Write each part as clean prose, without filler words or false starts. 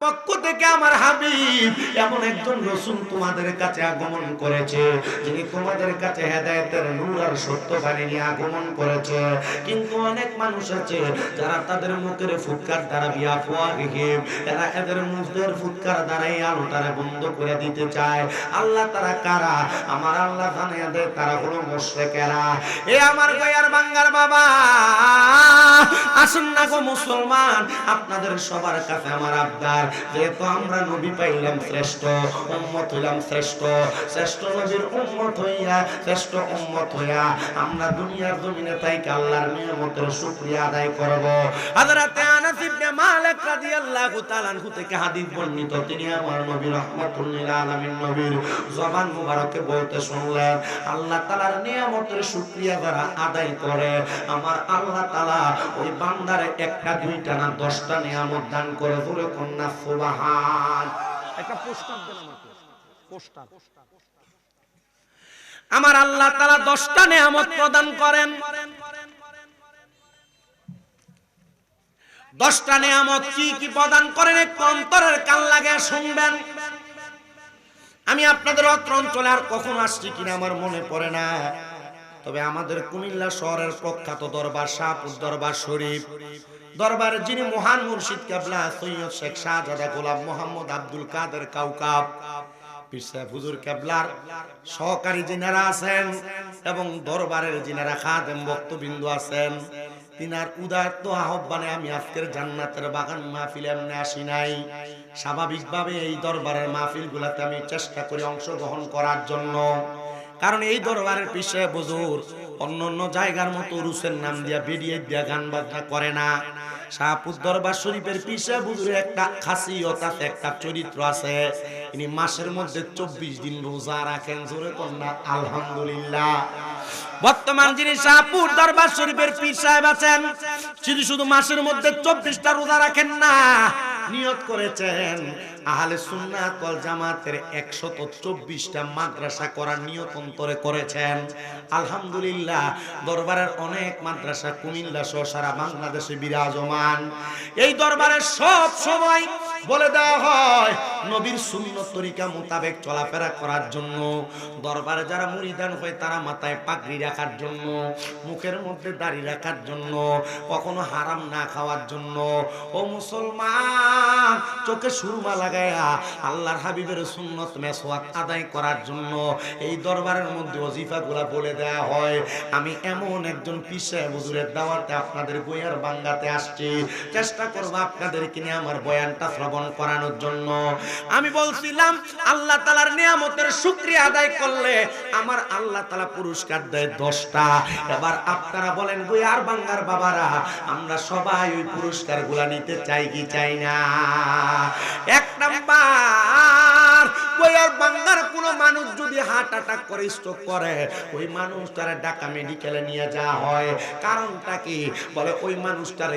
পক্ষ থেকে আমার হাবিব এমন একজন রাসূল তোমাদের কাছে আগমন করেছে, যিনি তোমাদের কাছে হেদায়েতের নূর আর সত্য বাণী নিয়ে আগমন করেছে। কিন্তু অনেক মানুষ আছে যারা তাদের মুখের ফুৎকার দ্বারা বিআফওয়াহিহিম, তারা এদের মুখের ফুৎকার দ্বারা এই আলোটারে বন্ধ করে দিতে চায়। আল্লাহ তারা কারা? আমার আল্লাহ জানিয়ে দেয় তারা হলো মুশরিকেরা। এ আমার গায়ার বাঙ্গার বাবা, আসুন না গো মুসলমান, আপনাদের সবার কাছে আমার আবদার, যেহেতু আমরা নবী পাইলাম শ্রেষ্ঠ, উম্মত হইলাম শ্রেষ্ঠ, শ্রেষ্ঠ নবীর উম্মত হইয়া, শ্রেষ্ঠ উম্মত হইয়া আমরা দুনিয়ার জমিনে তাইকে আল্লাহর নিয়ামতের শুকরিয়া আদায় করব। হযরতে আনাস ইবনে মালিক রাদিয়াল্লাহু তাআলা আনহু থেকে হাদিস বর্ণিত, তিনি আমার নবী রাহমাতুল লিল আলামিন নবীর জবান মুবারকে বলতে শুনলেন, আল্লাহ তাআলার নিয়ামতের শুকরিয়া যারা আদায় করে, আমার আল্লাহ তাআলা ওই বান্দারে একটা দুইটা না 10টা নিয়ামত দান করে। জোরে কন্যা সুবহান। একটা পোস্টার দেন আমাকে, পোস্টার। আমার আল্লাহ তাআলা 10টা নিয়ামত প্রদান করেন। 10টা নিয়ামত কি কি প্রদান করেন একটু অন্তরের কান লাগিয়ে শুনবেন। আমি আপনাদের অত্র অঞ্চলে আর কখনো আসছি কিনা আমার মনে পড়ে না, তবে আমাদের কুমিল্লা শহরের প্রখ্যাত দরবার শাহপুর দরবার শরীফ দরবারের যিনি মহান মুর্শিদ কেবলা সৈয়দ শেখ শাহজাদা গোলাম মোহাম্মদ আব্দুল কাদের কাউকাব পীর সাহেব হুজুর কেবলার সহকারী যিনারা আছেন এবং দরবারের যিনারা খাদেম ভক্তবৃন্দ আছেন, তিনার উদারত আহ্বানে আমি আজকের জান্নাতের বাগান মাহফিল এমনি আসি নাই। স্বাভাবিকভাবে এই দরবারের মাহফিলগুলোতে আমি চেষ্টা করি অংশগ্রহণ করার জন্য, কারণ এই দরবারের পীর সাহেব হুজুর অন্য অন্য জায়গার মতো রুসের নাম দিয়া বেরিয়ে দিয়া গান বাজনা করে না। শাহপুর দরবার শরীফের পীর সাহেব হুজুরের একটা খাসিয়ত আছে, একটা চরিত্র আছে, ইনি মাসের মধ্যে 24 দিন রোজা রাখেন। জোরে কন্যা আলহামদুলিল্লাহ। বর্তমান যিনি শাহপুর দরবার শরীফের পীর সাহেব আছেন, তিনি শুধু মাসের মধ্যে 24টা রোজা রাখেন না, নিয়ত করেছেন আহলে সুন্নাত ওয়াল জামাতের 124টা মাদ্রাসা করার নিয়ত অন্তরে করেছেন। আলহামদুলিল্লাহ, দরবারের অনেক মাদ্রাসা কুমিল্লা সহ সারা বাংলাদেশে বিরাজমান। এই দরবারে সব সময় বলে দেওয়া হয় নবীর সুন্নত তরিকা মোতাবেক চলাফেরা করার জন্য, দরবারে যারা মুরিদান হয় তারা মাথায় পাগড়ি রাখার জন্য, মুখের মধ্যে দাড়ি রাখার জন্য, কখনো হারাম না খাওয়ার জন্য। ও মুসলমান, চোখে সুরমা লাগায়া আল্লাহর হাবিবের সুন্নত মেসওয়াক আদায় করার জন্য এই দরবারের মধ্যে ওজিফাগুলা বলে দেয়া হয়। আমি এমন একজন পীর সাহেব হুজুরের দাওয়াতে আপনাদের গোয়ার বাঙ্গাতে আসছি, চেষ্টা করব আপনাদেরকে নিয়ে আমার বয়ানটা শ্রবণ করানোর জন্য। আমি বলছিলাম আল্লাহ তাআলার নিয়ামতের শুকরিয়া আদায় করলে আমার আল্লাহ তাআলা পুরস্কার দেয় 10টা। এবার আপনারা বলেন গোয়ার বাঙ্গার বাবারা, আমরা সবাই ওই পুরস্কারগুলা নিতে চাই কি চাই না? এক নাম্বার, গোয়ার বাঙ্গার কোন মানুষ যদি হার্ট অ্যাটাক করে, স্ট্রোক করে, ওই মানুষটারে ঢাকা মেডিকেলে নিয়ে যাওয়া হয়। কারণটা কি? বলে ওই মানুষটার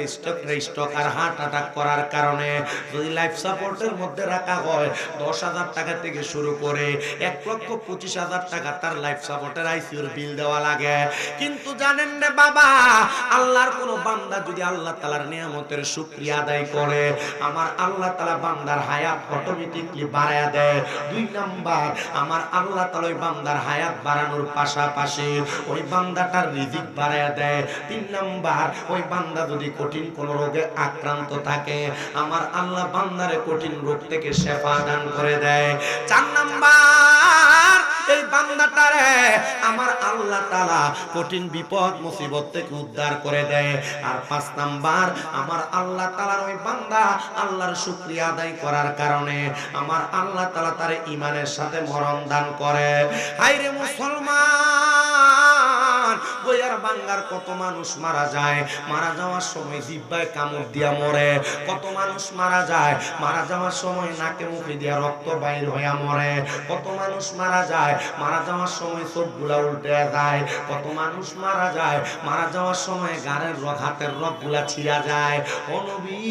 স্ট্রোক আর হার্ট অ্যাটাক করার কারণে যদি লাইফ সাপোর্টের মধ্যে রাখা হয় 10,000 টাকা থেকে শুরু করে 1,25,000 টাকা তার লাইফ সাপোর্টের আইসিইউর বিল দেওয়া লাগে। কিন্তু জানেন রে বাবা, আল্লাহর কোন বান্দা যদি আল্লাহ তাআলার নিয়ামতের শুকরিয়া আদায় করে, আমার আল্লাহ তাআলা বান্দার হায়াত অটোমেটিকলি বাড়ায়া দেয়। 2 নাম্বার, আমার আল্লাহ তাআলা ওই বান্দার হায়াত বাড়ানোর পাশাপাশি ওই বান্দাটার রিজিক বাড়ায়া দেয়। 3 নাম্বার, ওই বান্দা যদি কঠিন কোন রোগে আক্রান্ত থাকে, আমার আল্লাহ বান্দারে কঠিন রোগ থেকে শিফা দান করে দেয়। 4 নাম্বার, এই বান্দাটারে আমার আল্লাহ তাআলা কঠিন বিপদ মুসিবত থেকে উদ্ধার করে দেয়। আর 5 নাম্বার, আমার আল্লাহ তাআলার ওই বান্দা আল্লাহর শুকরিয়া আদায় করার কারণে আমার আল্লাহ তাআলা তার ঈমানের সাথে মরণ দান করে। হায়রে মুসলমান, গোয়ার বাঙ্গার কত মানুষ মারা যায়, মারা যাওয়ার সময় জিহ্বায় কামড় দিয়া মরে। কত মানুষ মারা যায়, মারা যাওয়ার সময় নাকে মুখে দিয়া রক্ত বাইর হইয়া মরে। কত মানুষ মারা যায়, মারা যাওয়ার সময় চোখগুলা উল্টে যায়। কত মানুষ মারা যায়, মারা যাওয়ার সময় গাড়ের রগ, হাতের রগগুলা ছিঁড়া যায়। ও নবী,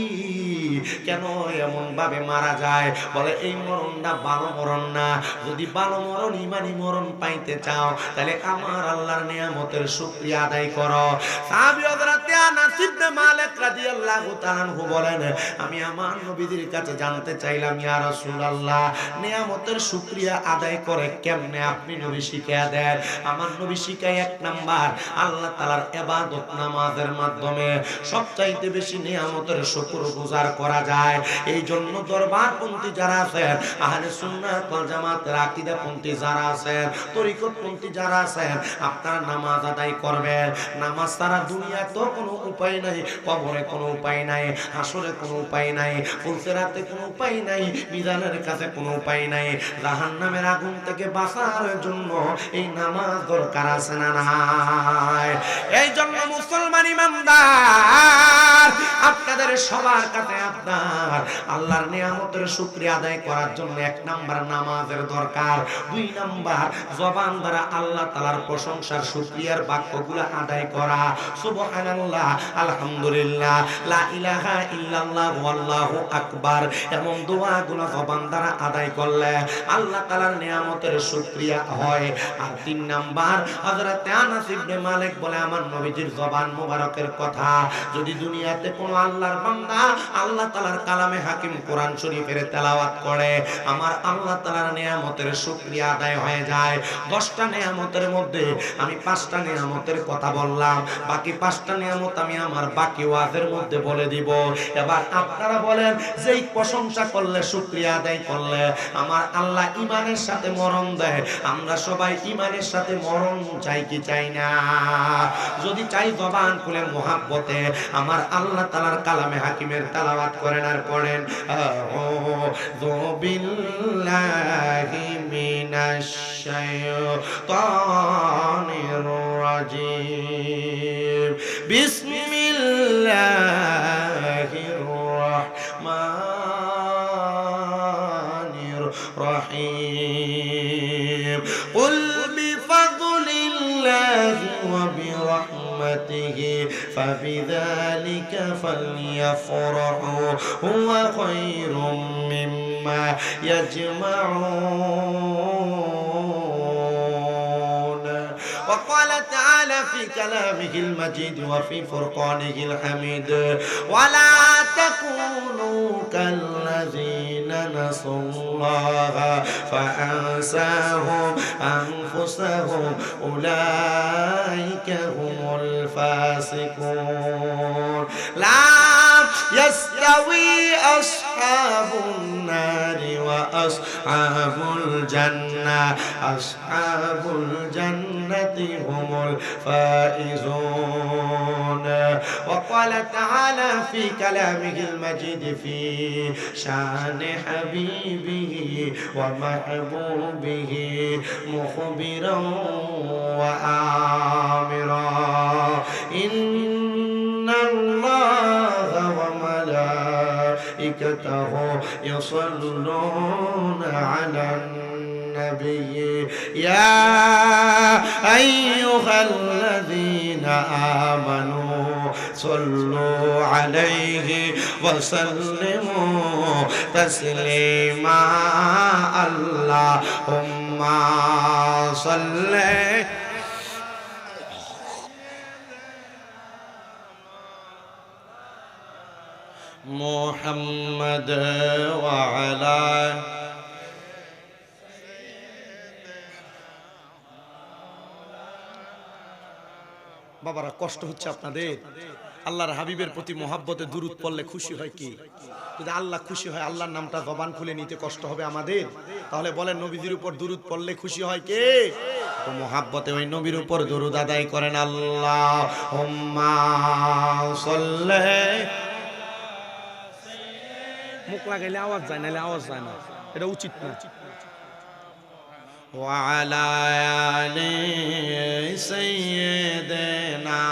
কেন এমন ভাবে মারা যায়? বলে এই মরণটা ভালো মরণ না। যদি ভালো মরণ, ইমানি মরণ পাইতে চাও, তাহলে আমার আল্লাহর নিয়ামতের শুকরিয়া আদায় করো। সাহাবী হযরতে আনাস ইবনে মালিক রাদিয়াল্লাহু তাআলা আনহু বলেন, আমি আমার নবীর কাছে জানতে চাইলাম, ইয়া রাসূলুল্লাহ, নিয়ামতের শুকরিয়া আদায় করে কেমনে আপনি নবী শিখিয়ে দেন। আমার নবী শিখায়, এক নাম্বার আল্লাহ তাআলার ইবাদত নামাজের মাধ্যমে সবচাইতে বেশি নিয়ামতের শুকরগুজার করা যায়। এই জন্য দরবারপন্থী যারা আছেন, আহলে সুন্নাত ওয়াল জামাতের আকীদাপন্থী যারা আছেন, তরিকতপন্থী যারা আছেন, আপনারা নামাজ আদায় করবেন। নামাজ ছাড়া দুনিয়া তো কোনো উপায় নাই, কবরে কোনো উপায় নাই, হাসরে কোনো উপায় নাই, ফুলসিরাতে কোনো উপায় নাই, মিজানের কাছে কোনো উপায় নাই। জাহান্নামের আগুন থেকে বাঁচার জন্য এই নামাজ দরকার আছে না নাই? এই জন্য মুসলমান ইমানদার, আপনাদের সবার কাছে আপনার আল্লাহর নিয়ামতের শুকরিয়া আদায় করার জন্য এক নাম্বার নামাজের দরকার। দুই নাম্বার জবান দ্বারা আল্লাহ তাআলার প্রশংসার শুকরিয়ার বাক্যগুলো আদায় করা। সুবহানাল্লাহ, আলহামদুলিল্লাহ, লা ইলাহা ইল্লাল্লাহ, আল্লাহু আকবার, এমন দোয়াগুলো জবান দ্বারা আদায় করলে আল্লাহ তাআলার নিয়ামতের শুকরিয়া হয়। আর তিন নাম্বার হযরত আনাস ইবনে মালিক বলে, আমার নবীজির জবান মোবারকের কথা যদি দুনিয়াতে কোনো আল্লাহর বান্দা আল্লাহ তাআলার কালামে হাকিম কোরআন শরীফের তেলাওয়াত করে, আমার আল্লাহ তাআলার নিয়ামতের শুকরিয়া আদায় হয়ে যায়। 10টা নিয়ামতের মধ্যে আমি 5টা নিয়ামতের কথা বললাম, বাকি 5টা নিয়ামত আমি আমার বাকি ওয়াজের মধ্যে বলে দিব। এবার আপনারা বলেন, যেই প্রশংসা করলে, শুকরিয়া আদায় করলে আমার আল্লাহ ঈমানের সাথে মরণ দেয়, আমরা সবাই ঈমানের সাথে মরণ চাই কি চাই না? যদি চাই জবান খুলে মুহাব্বতে আমার আল্লাহ তাআলার কালামে হাকিমের তেলাওয়াত করেন আর পড়েন, আউযু বিল্লাহি মিনাশ শাইতানির রাজীম, বিসমিল্লাহির রাহমানির রহিম, কুল বিফাদলিল্লাহি ওয়া বিরহমাতিহি ফাবিযালিকা ফালইফরাহু হুয়া খায়রুম মিম্মা ইয়াজমাউন। وقال تعالى في كلامه المجيد وفي فرقانه الحميد، ولا تكونوا كالذين نسوا الله فأنساهم أنفسهم أولئك هم الفاسقون. لا يستوي أصحاب النار وأصحاب الجنة، أصحاب الجنة هم الفائزون. وقال تعالى في كلامه المجيد في شان حبيبه ومحبوبه مخبرا وآمرا، إن الله وملائكته يصلون على النبي يا أيها الذين آمنوا صلوا عليه وسلموا تسليما. اللهم صل محمد وعلى বাবারা, কষ্ট হচ্ছে আপনাদের? আল্লাহর হাবিবের প্রতি মহাব্বতে দুরূদ পড়লে খুশি হয় কি? যদি আল্লাহ খুশি হয়, আল্লাহর নামটা জবান খুলে নিতে কষ্ট হবে আমাদের? তাহলে বলেন, নবীজির উপর দুরূদ পড়লে খুশি হয় কে? তো মহাব্বতে ওই নবীর উপর দুরূদ আদায় করেন। আল্লাহুম্মা সাল্লি, মুখ লাগাইলে আওয়াজ যায়, নাহলে আওয়াজ যায় না, এটা উচিত না। وعلى آل سيدنا।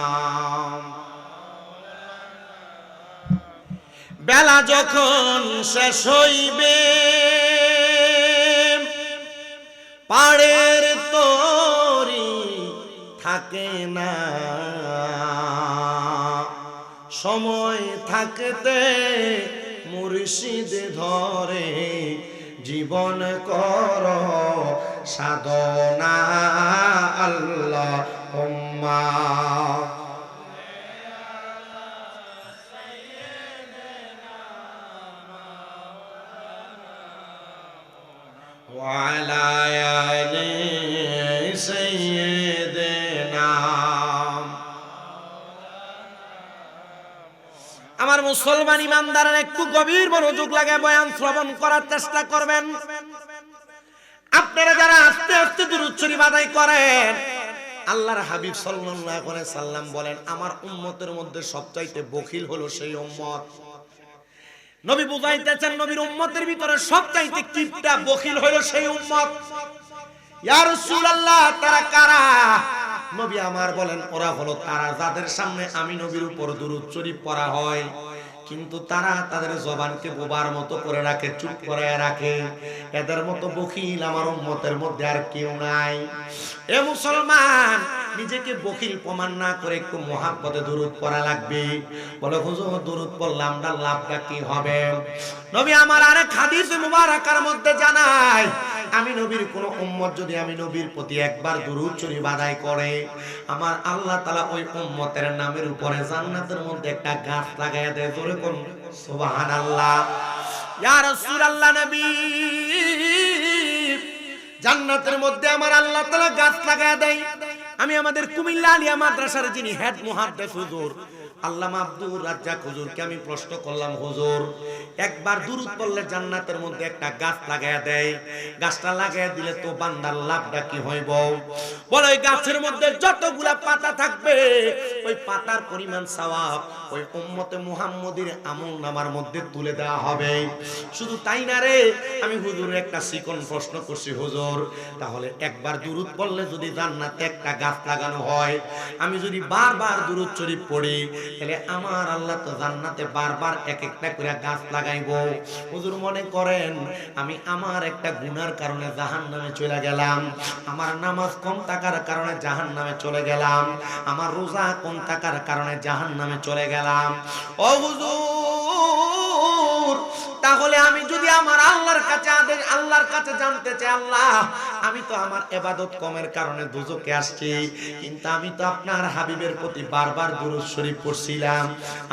বেলা যখন শেষ হইবে পাড়ের তরি থাকে না, সময় থাকতে মুর্শিদ ধরে জীবন কর সাধনা। আল্লাহুম্মা وعلى آل سيدنا। আমার মুসলমান ইমানদাররা একটু গভীর মনোযোগ লাগায় বয়ান শ্রবণ করার চেষ্টা করবেন। আপনারা যারা আস্তে আস্তে দুরূদ শরীফ আদায় করেন, আল্লাহর হাবিব সাল্লাল্লাহু আলাইহি সাল্লাম বলেন আমার উম্মতের মধ্যে সবচাইতে বখিল হলো সেই উম্মত। নবী বুঝাইতেছেন নবীর উম্মতের ভিতরে সবচাইতে কিপটা বখিল হলো সেই উম্মত। ইয়া রাসূলুল্লাহ তারা কারা? নবী আমার বলেন ওরা হলো তারা যাদের সামনে আমি নবীর উপর দুরূদ শরীফ পড়া হয় কিন্তু তারা তাদের জবানকে বোবার মতো করে রাখে, চুপ করে রাখে। এদের মতো বখিল আমার উম্মতের মধ্যে আর কেউ নাই। এ মুসলমান, নিজেকে বখিল প্রমাণ না করে একটু মহাব্বতে দুরূদ পড়া লাগবে। বলে হুজুর দুরূদ পড়লাম না লাভটা কি হবে? নবী আমার আরেক হাদিস মুবারাকার মধ্যে জানায় আমি নবীর কোন উম্মত যদি আমি নবীর প্রতি একবার দুরূদ শরীফ আদায় করে, আমার আল্লাহ তাআলা ওই উম্মতের নামের উপরে জান্নাতের মধ্যে একটা গাছ লাগায়া দেয়। জোরে কোন সুবহানাল্লাহ। ইয়া রাসূলুল্লাহ, নবী জান্নাতের মধ্যে আমার আল্লাহ তাআলা গাছ লাগায়া দেয়। আমি আমাদের কুমিল্লা আলিয়া মাদ্রাসার যিনি হেড মুহাদ্দিস হুজুর আল্লামা আব্দুর রাজ্জাক হুজুরকে আমি প্রশ্ন করলাম, হুজুর একবার দুরূদ পড়লে জান্নাতের মধ্যে একটা গাছ লাগায়া দেয়, গাছটা লাগায়া দিলে তো বান্দার লাভটা কি হইব? বলে ওই গাছের মধ্যে যতগুলা পাতা থাকবে ওই পাতার পরিমাণ সওয়াব ওই উম্মতে মুহাম্মদীর আমলনামার মধ্যে তুলে দেওয়া হবে। শুধু তাই না রে, আমি হুজুরের একটা চিকন প্রশ্ন করছি, হুজুর তাহলে একবার দুরূদ পড়লে যদি জান্নাতে একটা গাছ লাগানো হয়, আমি যদি বারবার দুরূদ শরীফ পড়ি তাহলে আমার আল্লাহ তো জান্নাতে বারবার এক একটা করে গাছ লাগাইবো। হুজুর মনে করেন আমি আমার একটা গুনার কারণে জাহান্নামে চলে গেলাম, আমার নামাজ কম থাকার কারণে জাহান্নামে চলে গেলাম, আমার রোজা কম থাকার কারণে জাহান্নামে চলে গেলাম। ও হুজুর, তাহলে আমি যদি আমার আল্লাহর কাছে জানতে চাই, আল্লাহ আমি তো আমার ইবাদত কমের কারণে দুজকে আসছি, কিন্তু আমি তো আপনার হাবিবের প্রতি বারবার দুরূদ শরীফ পড়ছিলাম,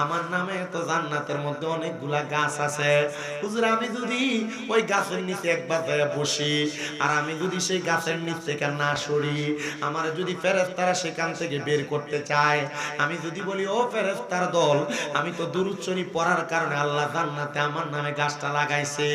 আমার নামে তো জান্নাতের মধ্যে অনেকগুলা গাছ আছে। হুজুর আমি যদি ওই গাছের নিচে একবার যায় বসি আর আমি যদি সেই গাছের নিচ থেকে না সরি, আমার যদি ফেরেশতারা সেখান থেকে বের করতে চায়, আমি যদি বলি ও ফেরেশতার দল আমি তো দুরূদ শরীফ পড়ার কারণে আল্লাহ জান্নাতে আমার নামে গাছটা লাগাইছে,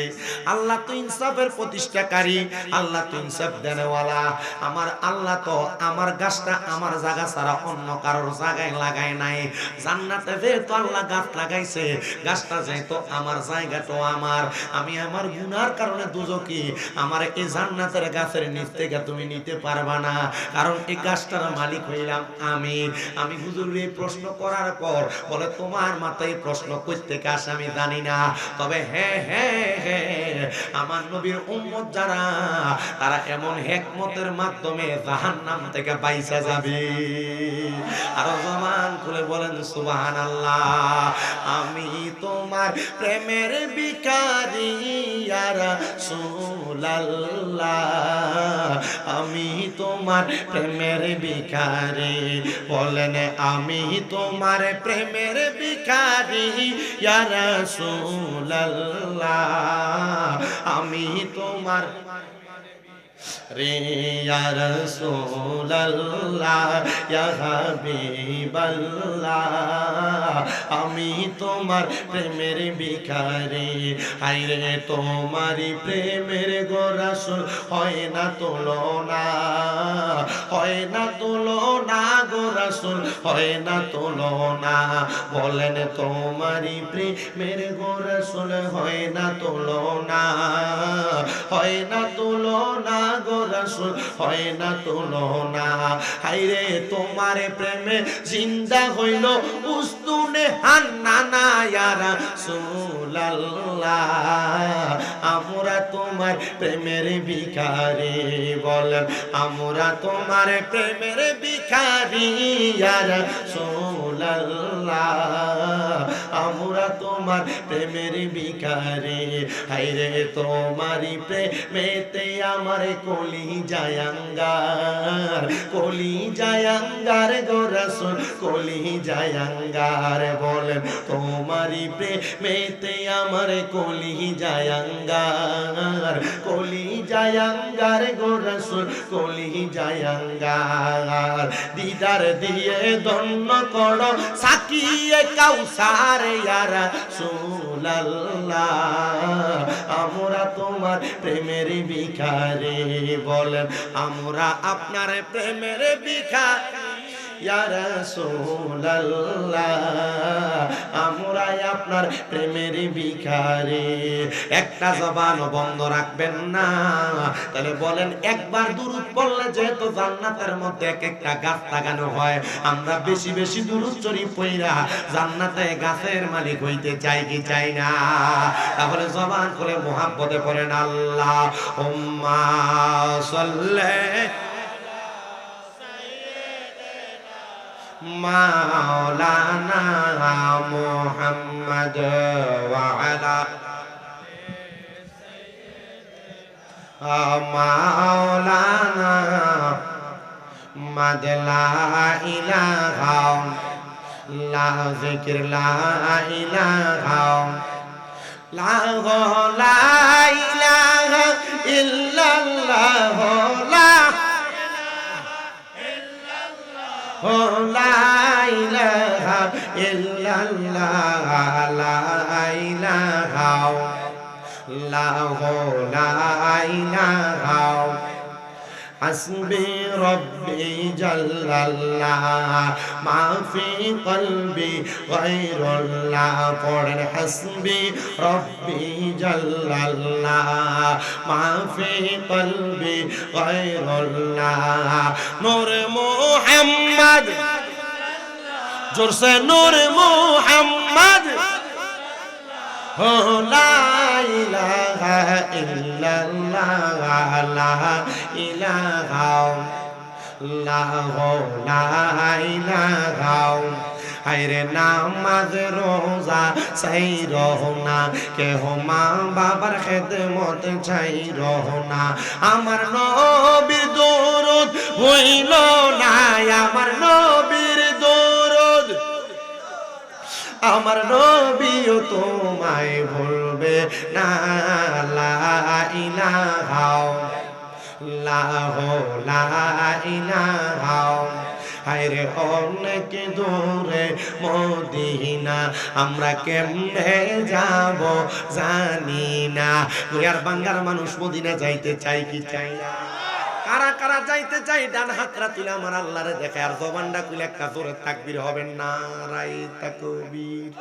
আল্লাহ তো ইনসাফের প্রতিষ্ঠাকারী, আল্লাহ তো ইনসাফ দেনেওয়ালা, আমার আল্লাহ তো আমার গাছটা আমার জায়গা ছাড়া অন্য কারোর জায়গায় লাগায় নাই, জান্নাতে যেহেতু আল্লাহ গাছ লাগাইছে, গাছটা যেহেতু আমার জায়গাটা আমার, আমি আমার গুনার কারণে দুজকি, আমার এই জান্নাতের গাছের নিচ থেকে তুমি নিতে পারবা না, কারণ এই গাছটার মালিক হইলাম আমি। আমি হুজুরের এই প্রশ্ন করার পর বলে তোমার মাথায় প্রশ্ন কই থেকে আসে আমি জানি না, তবে হ্যাঁ হ্যাঁ হ্যাঁ আমার নবীর উম্মত যারা তারা এমন হিকমতের মাধ্যমে জাহান্নাম থেকে বাইসা যাবে। আর জবান খুলে বলেন সুবহানাল্লাহ। আমি তোমার প্রেমের ভিখারি ইয়া রাসূলুল্লাহ, আমি তোমার প্রেমের ভিখারি, বলেন আমি তোমার প্রেমের ভিখারি ইয়া রাসূলুল্লাহ, আমি তোমার রে ইয়া রাসূলুল্লাহ ইয়া হাবিবাল্লাহ, আমি তোমার প্রেমের ভিখারি, হায়রে তোমারই প্রেমের গো রাসূল হয় না তুলনা, হয় না তুলনা গো রাসূল, হয় না তুলনা, বলেন তোমারই প্রেমের গো রাসূল হয় না তুলনা, হয় না তুলনা গো রাসূল, হয় না তুলনা, হায়রে তোমার প্রেমে জিন্দা হইল উস্তুনে হান্নানা ইয়া রাসূলুল্লাহ, আমরা তোমার প্রেমের ভিখারি, বলেন আমরা তোমার প্রেমের ভিখারি ইয়া রাসূলুল্লাহ, আমরা তোমার প্রেমের ভিখারি, হায়রে তোমারই প্রেমেতে আমার কলি জায়াঙ্গার, কলি জায়াঙ্গার গো রাসূল, কলি জায়াঙ্গার, বলেন তোমারই প্রেমেতে আমার কলি জায়াঙ্গার, আঙ্গার কলি যায় আঙ্গার গো রাসূল কলি যায় আঙ্গার দিদার দিয়ে ধন্য করো সাকিয়ে কাউসার ইয়া রাসূলুল্লাহ আমরা তোমার প্রেমের ভিখারি বলেন আমরা আপনার প্রেমের ভিখারি ইয়া রাসূলুল্লাহ আমরা আপনার প্রেমের ভিখারি একটা জবান বন্ধ রাখবেন না তাহলে বলেন একবার দুরূদ পড়লে যেহেতু জান্নাতের মধ্যে এক একটা গাছ লাগানো হয় আমরা বেশি বেশি দুরূদ শরীফ পড়া জান্নাতে গাছের মালিক হইতে চাই কি চাই না তাহলে জবান খুলে মুহাব্বতে পড়েন আল্লাহুম্মা সাল্লি মাওলানা মুহাম্মদ ওয়া আলা মাওলানা মাদ লা ইলাহা লা যিকর লা ইলাহা লা ইলাহা ইল্লাল্লাহ লা ইলাহা ইল্লাল্লাহ লা ইলাহা লা ইলাহা হাসবি রব্বি জাল্লাল্লাহ মা ফি কলবি গায়রুল্লাহ পড়েন হাসবি রব্বি জাল্লাল্লাহ মা ফি কলবি গায়রুল্লাহ নূর মুহাম্মদ জোরসে নূর মুহাম্মদ লা ইলাহা ইল্লাল্লাহ লা ইলাহা লা ইলাহা হায়রে নামাজ রোজা চাই রহনা কেহ মা বাবার খেদমত চাই রহনা আমার নবীর দরুদ হইল না আমার নবীর দরুদ আমার নবীও তোমায় ভুলবে না লা ইলাহা লা ইলাহা হায়রে অনেক দূরে মদিনা আমরা কেমনে যাব জানি না আর বাংলার মানুষ মদিনা যাইতে চাই কি চাই না কারা কারা যাইতে চাই ডান হাতরা তুলে আমার আল্লাহরে দেখে আর জবানটা খুলে একটা জোরে তাকবীর হবেন না রাই তাকবীর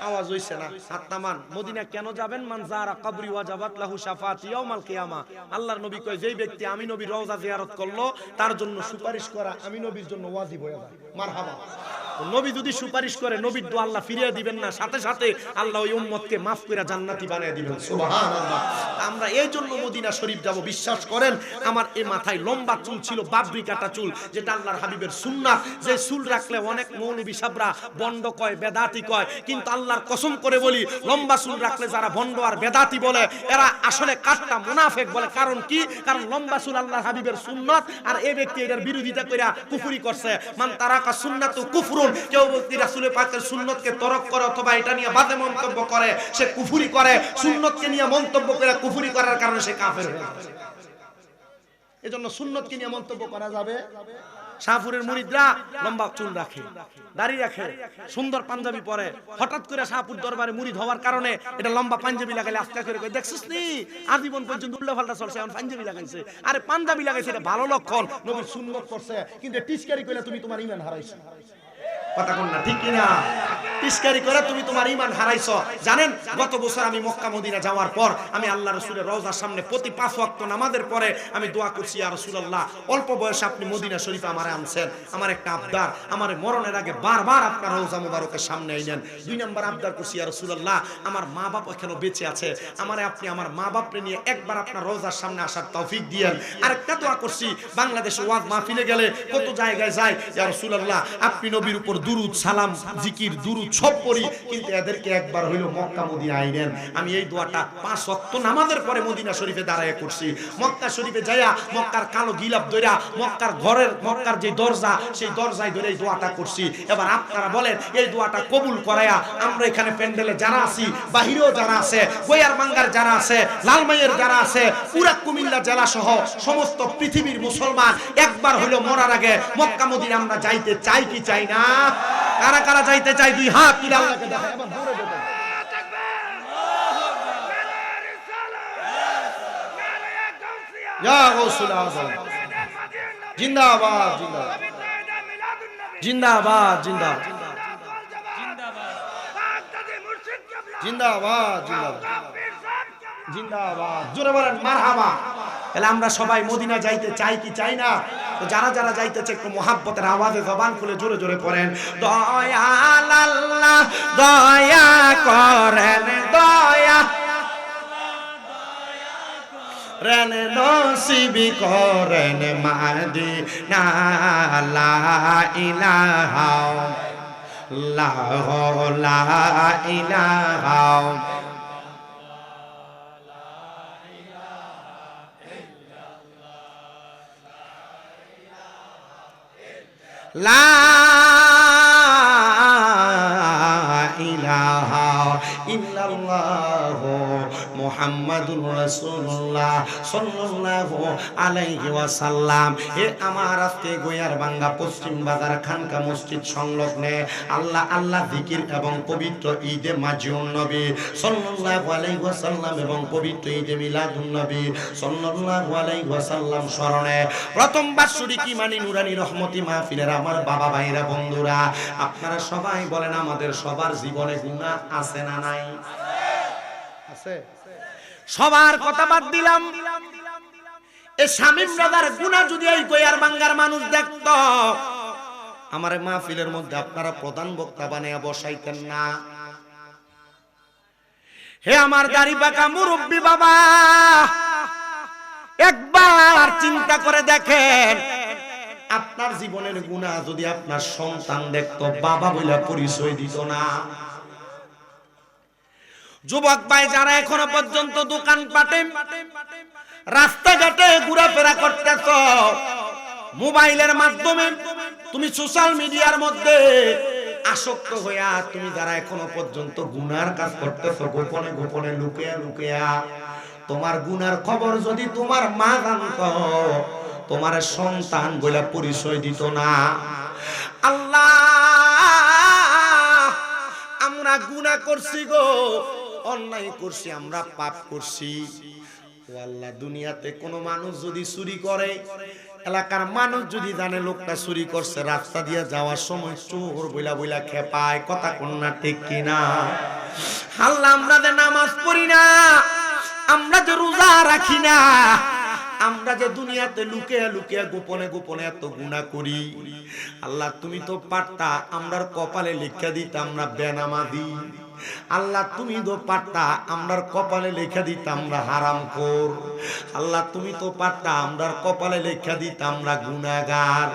আওয়াজ হইছে না হাত নামান মদিনা কেন যাবেন মান যারা কবরি ওয়াজাবাত লাহু শাফাআতি ইয়াউমাল কিয়ামা আল্লাহর নবী কয় যেই ব্যক্তি আমি নবীর রওজা জিয়ারত করলো তার জন্য সুপারিশ করা আমি নবীর জন্য ওয়াজিব হয়ে যায় মারহাবা নবী যদি সুপারিশ করে নবীর দোয়া আল্লাহ ফিরিয়ে দিবেন না সাথে সাথে আল্লাহ ওই উম্মতকে মাফ করে জান্নাতি বানিয়ে দিবেন সুবহানাল্লাহ আমরা এই জন্য মদিনা শরীফ যাব বিশ্বাস করেন আমার এই মাথায় লম্বা চুল ছিল বাবরি কাটা চুল যেটা আল্লাহর হাবিবের সুন্নাত যে চুল রাখলে অনেক মৌলবী সাহেবরা বন্ড কয় বেদাতি কয় কিন্তু আল্লাহর কসম করে বলি লম্বা চুল রাখলে যারা বন্ড আর বেদাতি বলে এরা আসলে কাটটা মুনাফিক বলে কারণ কি কারণ লম্বা চুল আল্লাহর হাবিবের সুন্নাত আর এই ব্যক্তি এটার বিরোধিতা কইরা কুফরি করছে মান তারাকা সুন্নাতু কুফরুন কেউ ব্যক্তি রাসূলের পাকের সুন্নতকে তরক করে অথবা এটা নিয়ে বাজে মন্তব্য করে সে কুফরি করে সুন্নতকে নিয়ে মন্তব্য করে কুফরি করার কারণে সে কাফের হয়ে যায় এজন্য সুন্নতকে নিয়ে মন্তব্য করা যাবে শাহপুরের মুরিদরা লম্বা চুল রাখে দাড়ি রাখে সুন্দর পাঞ্জাবি পরে হঠাৎ করে শাহপুর দরবারে মুরিদ হওয়ার কারণে এটা লম্বা পাঞ্জাবি লাগাইলে আস্তে করে কই দেখছিস নি আজীবন পর্যন্ত উল্টাপাল্টা চলছে এখন পাঞ্জাবি লাগাইছে আরে পাঞ্জাবি লাগাইছে এটা ভালো লক্ষণ নবীর সুন্নত করছে কিন্তু টিস্কারি কইলে তুমি তোমার ঈমান হারাইছো কথা কোন না ঠিক কি না টিস্কারি করে তুমি তোমার ঈমান হারাইছো জানেন গত বছর আমি মক্কা মদিনা যাওয়ার পর আমি আল্লাহর রাসূলের রওজার সামনে প্রতি 5 ওয়াক্ত নামাজের পরে আমি দোয়া করছি ইয়া রাসূলুল্লাহ অল্প বয়সে আপনি মদিনা শরীফে আমারে আনছেন আমার একটা আবদার আমার মরণের আগে বারবার আপনার রওজা মুবারকের সামনে আইলেন 2 নাম্বার আবদার করছি ইয়া রাসূলুল্লাহ আমার মা বাপ এখনো বেঁচে আছে আমারে আপনি আমার মা বাপরে নিয়ে একবার আপনার রওজার সামনে আসার তৌফিক দিয়েন আরেকটা দোয়া করছি বাংলাদেশে ওয়াজ মাহফিলে গেলে কত জায়গায় যায় ইয়া রাসূলুল্লাহ আপনি নবীর উপর দুরুদ সালাম জিকির দুরুদ দুরূদ সব পড়ি, কিন্তু এদেরকে একবার হইলো মক্কা মদিনা আইনেন। আমি এই দোয়াটা 5 ওয়াক্ত নামাজের পরে মদিনা শরীফে দাঁড়ায় করছি। মক্কা শরীফে যাইয়া মক্কার কালো গিলাপ ধইরা মক্কার যে দরজা, সেই দরজায় ধরে এই দোয়াটা করছি। এবার আপনারা বলেন, এই দোয়াটা কবুল করায়া আমরা এখানে প্যান্ডেলে যারা আছি, বাহিরেও যারা আছে, গোয়ারবাঙ্গার যারা আছে, লালমাইয়ের যারা আছে, পুরা কুমিল্লা জেলা সহ সমস্ত পৃথিবীর মুসলমান একবার হইলো মরার আগে মক্কা মদিনা আমরা যাইতে চাই কি চাই না? কারা কারা যাইতে চাই? দুই হাত তুলে আল্লাহকে দেখায়। এবার জোরে বলেন, ইয়া গাউসুল আযম জিন্দাবাদ, জিন্দাবাদ, জিন্দাবাদ, জিন্দাবাদ, জিন্দাবাদ, জিন্দাবাদ, জিন্দাবাদ, জোরে বলেন মারহাবা। তাহলে আমরা সবাই মদিনা যাইতে চাই কি চাই না? তো যারা যারা যাইতেছে একটু মোহাব্বতের আওয়াজে জবান খুলে জোরে জোরে পড়েন, দয়াল আল্লাহ দয়া করেন, দয়া রেন নসিবি করেন মাদিনা, লা ইলাহা ইল্লাল্লাহ, লা ইলাহা লা ইলাহা ইল্লাল্লাহ মুহাম্মাদুর রাসূলুল্লাহ সাল্লাল্লাহু আলাইহি ওয়াসাল্লাম। হে আমার আজকে গোয়ারবাঙ্গা পশ্চিম বাজার খানকা মসজিদ সংলগ্নে আল্লাহ আল্লাহ জিকির এবং পবিত্র ঈদে মাজিউন নবী সাল্লাল্লাহু আলাইহি ওয়াসাল্লাম এবং পবিত্র ঈদে মিলাদুন নবী সাল্লাল্লাহু আলাইহি ওয়াসাল্লাম স্মরণে প্রথম বাৎসরিক ঈমানি নুরানি রহমতি মাহফিলের আমার বাবা ভাইরা বন্ধুরা, আপনারা সবাই বলেন, আমাদের সবার জীবনে গুনাহ আছে না নাই? আছে। সবার কথা বাদ দিলাম, এই শামীম রাজার গুনাহ যদি এই গোয়ারবাঙ্গার মানুষ দেখত, আমার মাহফিলের মধ্যে আপনারা প্রধান বক্তা বানিয়ে বসাইতেন না। হে আমার দাড়ি পাকা মুরব্বী বাবা, একবার চিন্তা করে দেখেন, আপনার জীবনের গুনাহ যদি আপনার সন্তান দেখত, বাবা বলে পরিচয় দিত না। যুবক ভাই যারা এখনো পর্যন্ত দোকান পাটে রাস্তাঘাটে ঘোরাফেরা করতেছ, মোবাইলের মাধ্যমে তুমি সোশ্যাল মিডিয়ার মধ্যে আসক্ত হইয়া তুমি যারা এখনো পর্যন্ত গুনার কাজ করতেছ, গোপনে গোপনে লুকিয়া লুকিয়া, তোমার গুনার খবর যদি তোমার মা জানত, তোমার সন্তান বলে পরিচয় দিত না। আল্লাহ, আমরা গুনাহ করছি গো, অন্যায় করছি, আমরা পাপ করছি। ও আল্লাহ, দুনিয়াতে কোনো মানুষ যদি চুরি করে, এলাকার মানুষ যদি জানে লোকটা চুরি করছে, রাস্তা দিয়ে যাওয়ার সময় চোর বইলা বইলা খেপায়, কথা কোন না ঠিক কিনা? আল্লাহ, আমরা যে নামাজ পড়ি না, আমরা যে রোজা রাখি না, আমরা যে দুনিয়াতে লুকিয়ে লুকিয়ে গোপনে গোপনে এত গুনাহ করি, আল্লাহ তুমি তো পারতা আমরার কপালে লিখা দিতে আমরা বেনামাজি। আল্লাহ তুমি তো পারতা আমরার কপালে লেখা দিতে আমরা হারামখোর। আল্লাহ তুমি তো পারতা আমরার কপালে লেখা দিতে আমরা গুনাহগার।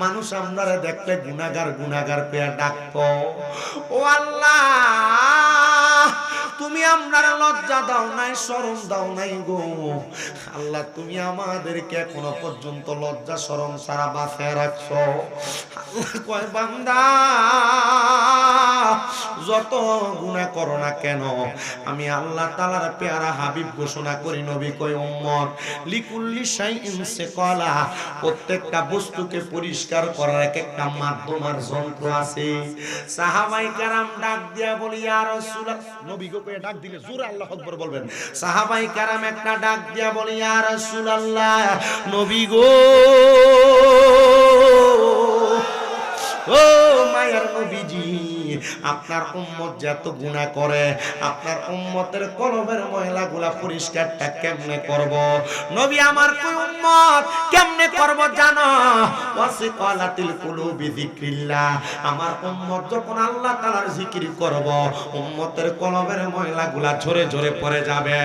মানুষ আমরারে দেখলে গুনাহগার গুনাহগার পেয়ে ডাকতো। ও আল্লাহ, তুমি আমরার লজ্জা দাও নাই, শরম দাও নাই গো। আল্লাহ, তুমি আমাদেরকে এখনো পর্যন্ত লজ্জা শরম ছাড়া বাঁচিয়ে রাখছো। আল্লাহ কয়, বান্দা যত গুনাহ করো না কেন, আমি আল্লাহ তাআলার পেয়ারা হাবিব ঘোষণা করি, নবী কয়, উম্মত লিকুল্লি শাইইন সিকালা, প্রত্যেকটা বস্তুকে পরিষ্কার করার এক একটা মাধ্যম আর যন্ত্র আছে। সাহাবায়ে কেরাম ডাক দিয়া বলি, ইয়া রাসূলুল্লাহ, নবী গো কয়ে ডাক দিলে জোরে আল্লাহু আকবার বলবেন। সাহাবায়ে কেরাম একটা ডাক দিয়া বলি, ইয়া রাসূলুল্লাহ, নবী গো, ও মায়ার নবীজি, আপনার উম্মত যত গুনাহ করে, আপনার উম্মতের কলবের ময়লাগুলা পরিষ্কারটা কেমনে করব? নবী আমার কই উম্মত কেমনে করব জানো? ওয়াসিকালাতিল কুলুবি যিকরিল্লাহ, আমার উম্মত যখন আল্লাহ তাআলার জিকির করব, উম্মতের কলবের ময়লাগুলা ঝরে ঝরে পড়ে যাবে।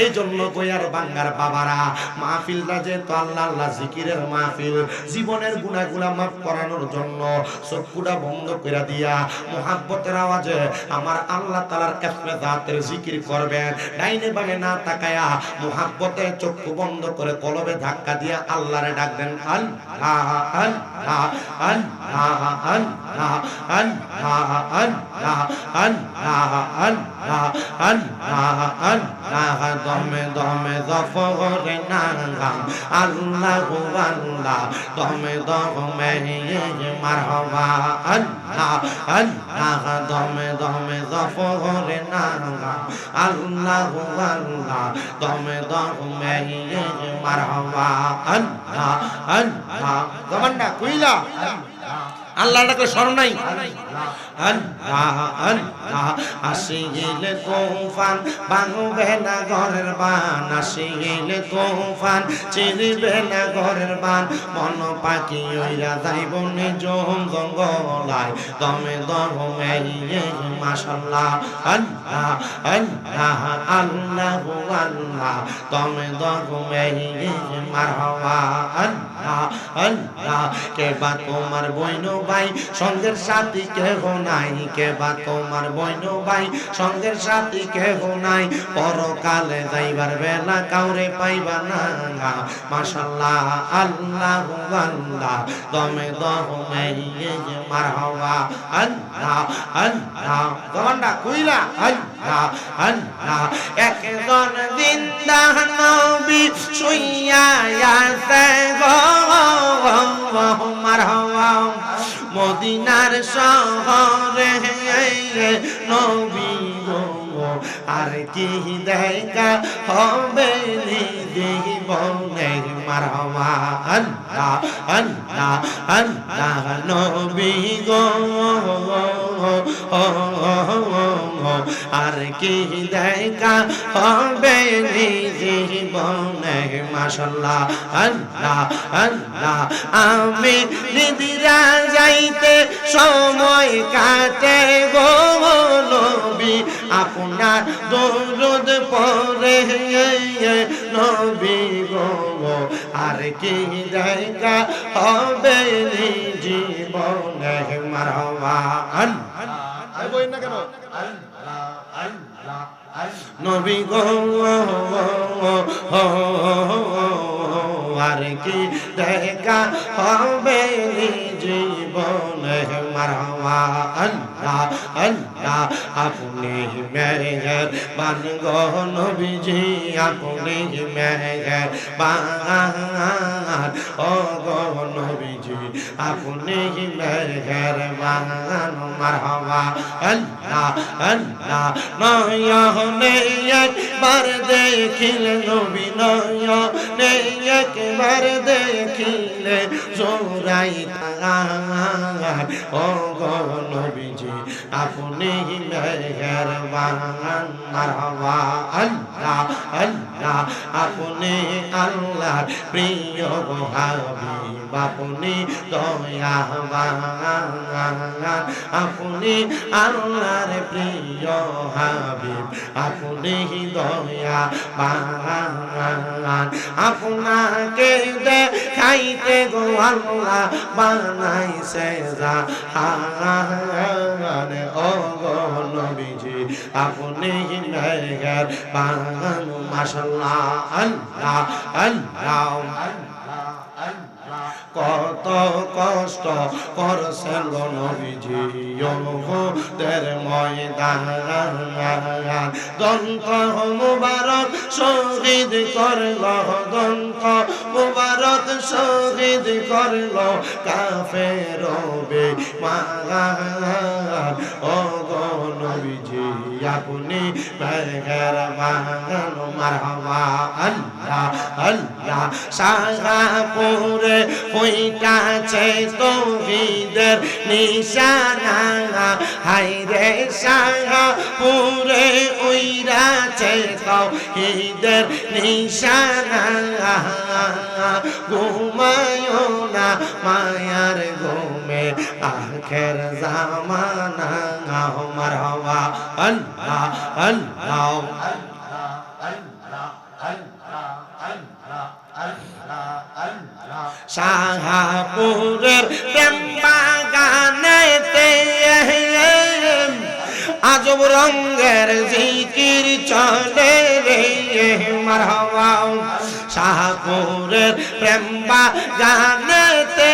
এই জন্য গোয়ারবাঙ্গার বাবারা, মাহফিলটা যেহেতু আল্লাহ আল্লাহ জিকিরের মাহফিল, জীবনের গুনাহগুলা মাফ করানোর জন্য চক্ষুটা বন্ধ করে দিয়া মুহাব্বতের আওয়াজে আমার আল্লাহ তাআলার ইসমে জাতের জিকির করবেন। ডাইনে বামে না তাকায়া মুহাব্বতে চক্ষু বন্ধ করে কলবে ধাক্কা দিয়া আল্লাহরে ডাক দেন, আল্লাহ আল্লাহ আল্লাহ আল্লাহ আল্লাহ আল্লাহ আল্লাহ আল্লাহ আল্লাহ আল্লাহ দমে দমে জফরে নাগাম আল্লাহু আল্লাহ দমে দমে মারহাবা আল্লাহ আল্লাহ দমে দমে জফরে নাগাম আল্লাহু আল্লাহ দমে দমে মারহাবা আল্লাহ আল্লাহ জবানটা কইলা আল্লাহটাকে স্মরণ নাই। আল্লাহ আল্লাহ আসিলে তুফান ভাঙবে না ঘরের বান, আসিলে তুফান চিরবে না ঘরের বান, মন পাখি ওইরা যাইব নিজ জঙ্গলায় দমে দমে মাশাআল্লাহ আল্লাহ আল্লাহ আল্লাহু আল্লাহ দমে দমে মারহাবা আল্লাহ আল্লাহ। কে বা তোমার বইন ভাই সঙ্গের সাথী কেহ নাই, কে বা তোমার বইন ভাই সঙ্গের সাথী কেহ নাই, পরকালে যাইবার বেলা কাউরে পাইবা না মাশাআল্লাহ আল্লাহু আল্লাহ দমে দমে মারহাবা আল্লাহ আল্লাহ জবানটা কইলা আল্লাহ আল্লাহ। একজন জিন্দা নবী শুইয়া আছে গো মারহাবা মদিনার শহরে নবী গো, আর কি দেখা হবে জীবনে মারহাবা আল্লাহ আল্লাহ আল্লাহ নবী গো, আর কি দেখা হবে জীবনে মাশাআল্লাহ আল্লাহ আল্লাহ। আমি নিদিরা যাইতে সময় কাটে গো নবী আপনার দরুদ পড়ে নবী গো, আর কি দেখা হবে জীবনে মারহাবা আল্লাহ বই না কেন আল্লাহ আল্লাহ নবী গো আর কি দেখা হবে জীবনে মারহাবা আল্লাহ আল্লাহ। আপনি মেহেরবান গো নবীজি, আপনি মেহেরবান ও গো নবীজি, আপনি মেহেরবান মারহাবা আল্লাহ আল্লাহ। নয়নে একবার দেখিলে নবী, নয়নে একবার দেখিলে জোড়াই ও গো নবীজি, আপনি মেহেরবান মারহাবা আল্লাহ আল্লাহ। আপনি আল্লাহর প্রিয় হাবিব, আপনি দয়াবান, আপনি আল্লাহর প্রিয় হাবিব, আপনি দয়াবান। আপনাকে দেখাইতে গো আল্লাহ বানাইছে জাহান ও গো নবীজি, আপনি মেহেরবান মাশাআল্লাহ আল্লাহ আল্লাহ। কত কষ্ট করছেন গো নবীজি উহুদের ময়দান, দন্ত মুবারক শহীদ করল, দন্ত মুবারক শহীদ করল কাফের বেঈমান ও গো নবীজি, আপনি মেহেরবান মারহাবা আল্লাহ আল্লাহ। শাহপুরে হইতাছে তৌহিদের নিশানা, হায়রে শাহপুরে উইরাছে তৌহিদের নিশানা, ঘুমায়ো না মায়ার ঘুমে আখের জামানা মারহাবা আল্লাহ আল্লাহ শাহপুরের প্রেম বাগানেতে নবীর জিকির চলে রে মারহাবা শাহপুরের প্রেম বাগানেতে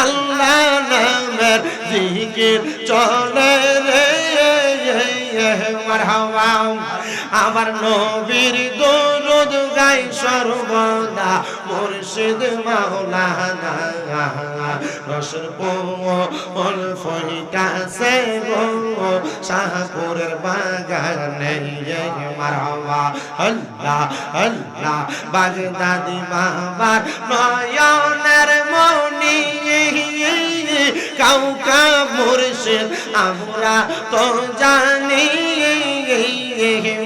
আল্লাহ নামের জিকির চলে রে মারহাবা আমার নবীর দরুদ গাই সর্বদা মুর্শিদ মাওলানা রসুল কোল ফইতাছে গো শাহপুরের বাগানে মারহাবা আল্লাহ আল্লাহ বাগদাদি বাবার নয়নের মনি কাউকা মুর্শিদ আমরা তো জানি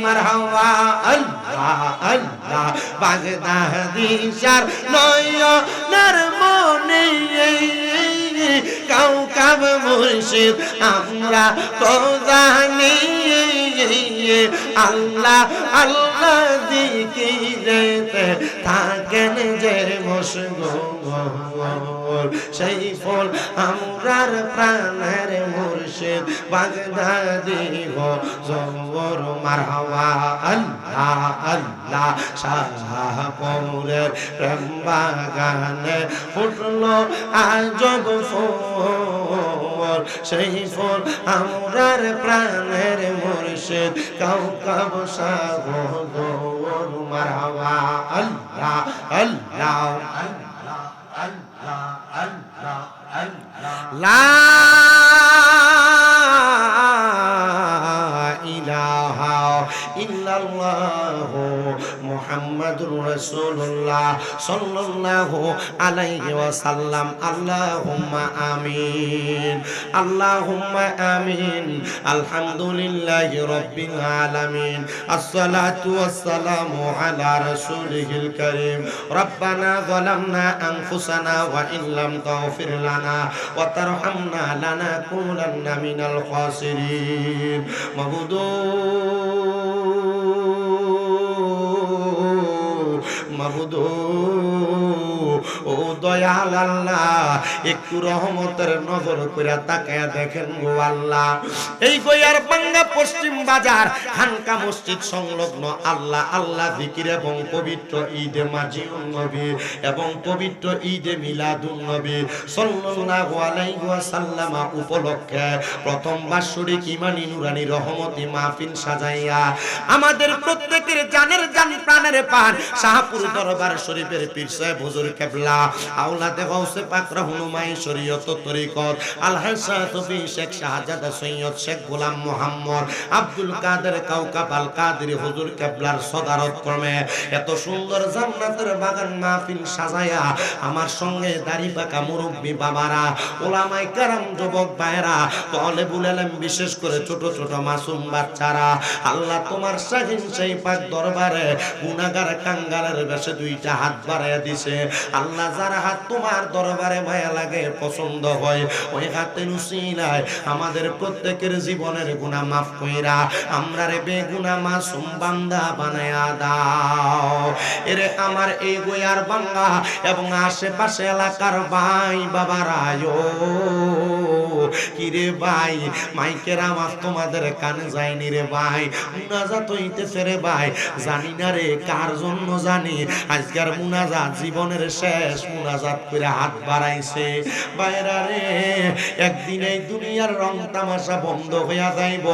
মারহাবা আল্লাহ আল্লাহ বাগদাদি শার নয়নের মনি কাউকা মুর্শিদ আমরা তো জানি আল্লাহ আল্লাহ জিকিরেতে থাকেন যে মশগুল সেই ফল আমরার প্রাণের মুর্শিদ বাগদাদি গো জবর মারহাবা আল্লাহ আল্লাহ শাহপুরের প্রেম বাগানে ফুটলো আজব ফুল সেই ফল আমরার প্রাণের মুর্শিদ কাউকাব সাগর মারহাবা আল্লাহ আল্লাহ আল্লাহ আল্লাহ আল্লাহ আল্লাহ লা ইলাহা ইল্লাল্লাহ মুহাম্মাদুর রাসূলুল্লাহ সাল্লাল্লাহু আলাইহি ওয়াসাল্লাম আল্লাহুম্মা আমিন আল্লাহুম্মা আমিন আলহামদুলিল্লাহি রাব্বিল আলামিন আসসালাতু ওয়াসসালামু আলা রাসূলিহিল কারীম রব্বানা যালামনা আনফুসানা ওয়া ইল্লাম তাগফির লানা ওয়া তারহামনা লানাকুনান্না মিনাল খাসিরিন মাবুদু ও দয়াল আল্লাহ একটু রহমতের নজর কইরা তাকায়া দেখেন গো আল্লাহ এই গয়ার বাঙ্গা পশ্চিম বাজার খানকা মসজিদ সংলগ্ন আল্লাহ আল্লাহ জিকির এবং পবিত্র ঈদে মাজিউন নবী এবং পবিত্র ঈদে মিলাদুন নবী সাল্লাল্লাহু আলাইহি ওয়াসাল্লাম উপলক্ষে প্রথম বাৎসরিক ঈমানি নুরানি রহমতি মাহফিল সাজাইয়া আমাদের প্রত্যেকের জানের জান প্রাণের প্রাণ শাহপুর দরবার শরীফের পীর সাহেব হুজুর কেবলা আওলাদে গাউসে পাক রহনুমাই শরীয়ত তরিকত আলহাজ তফি শেখ শাহজাদা সৈয়দ শেখ গোলাম মোহাম্মদ আব্দুল কাদের কাউকাব আল কাদের হুজুর কেবলার সদারত ক্রমে এত সুন্দর জান্নাতের বাগান মাহফিল সাজায়া আমার সঙ্গে দাড়ি পাকা মুরব্বি বাবারা ওলামায়ে কেরাম যুবক ভাইরা তালেবুল ইলম বিশেষ করে ছোট ছোট মাসুম বাচ্চারা আল্লাহ তোমার শাহিন সেই পাক দরবারে গুনাহগার কাঙ্গালের বেশে দুইটা হাত বাড়াইয়া দিছে আল্লাহ যার হাত তোমার দরবারে মায়া লাগে পছন্দ হয় ওই হাতের উসিলায় আমাদের প্রত্যেকের জীবনের গুনাহ মাফ কইরা আমরারে বেগুনাহ মাসুম বান্দা বানায়া দাও এরে আমার এই গয়ার বাঙ্গা এবং আশেপাশে এলাকার ভাই বাবারা কিরে ভাই মাইকের আওয়াজ তোমাদের কানে যায়নি রে ভাই মুনাজাত হইতেছে রে ভাই জানি না রে কার জন্য জানি আজকের মুনাজাত জীবনের শেষ মুনাজাত করে হাত বাড়াইছে বাইরা রে একদিন এই দুনিয়ার রং তামাশা বন্ধ হইয়া যাইব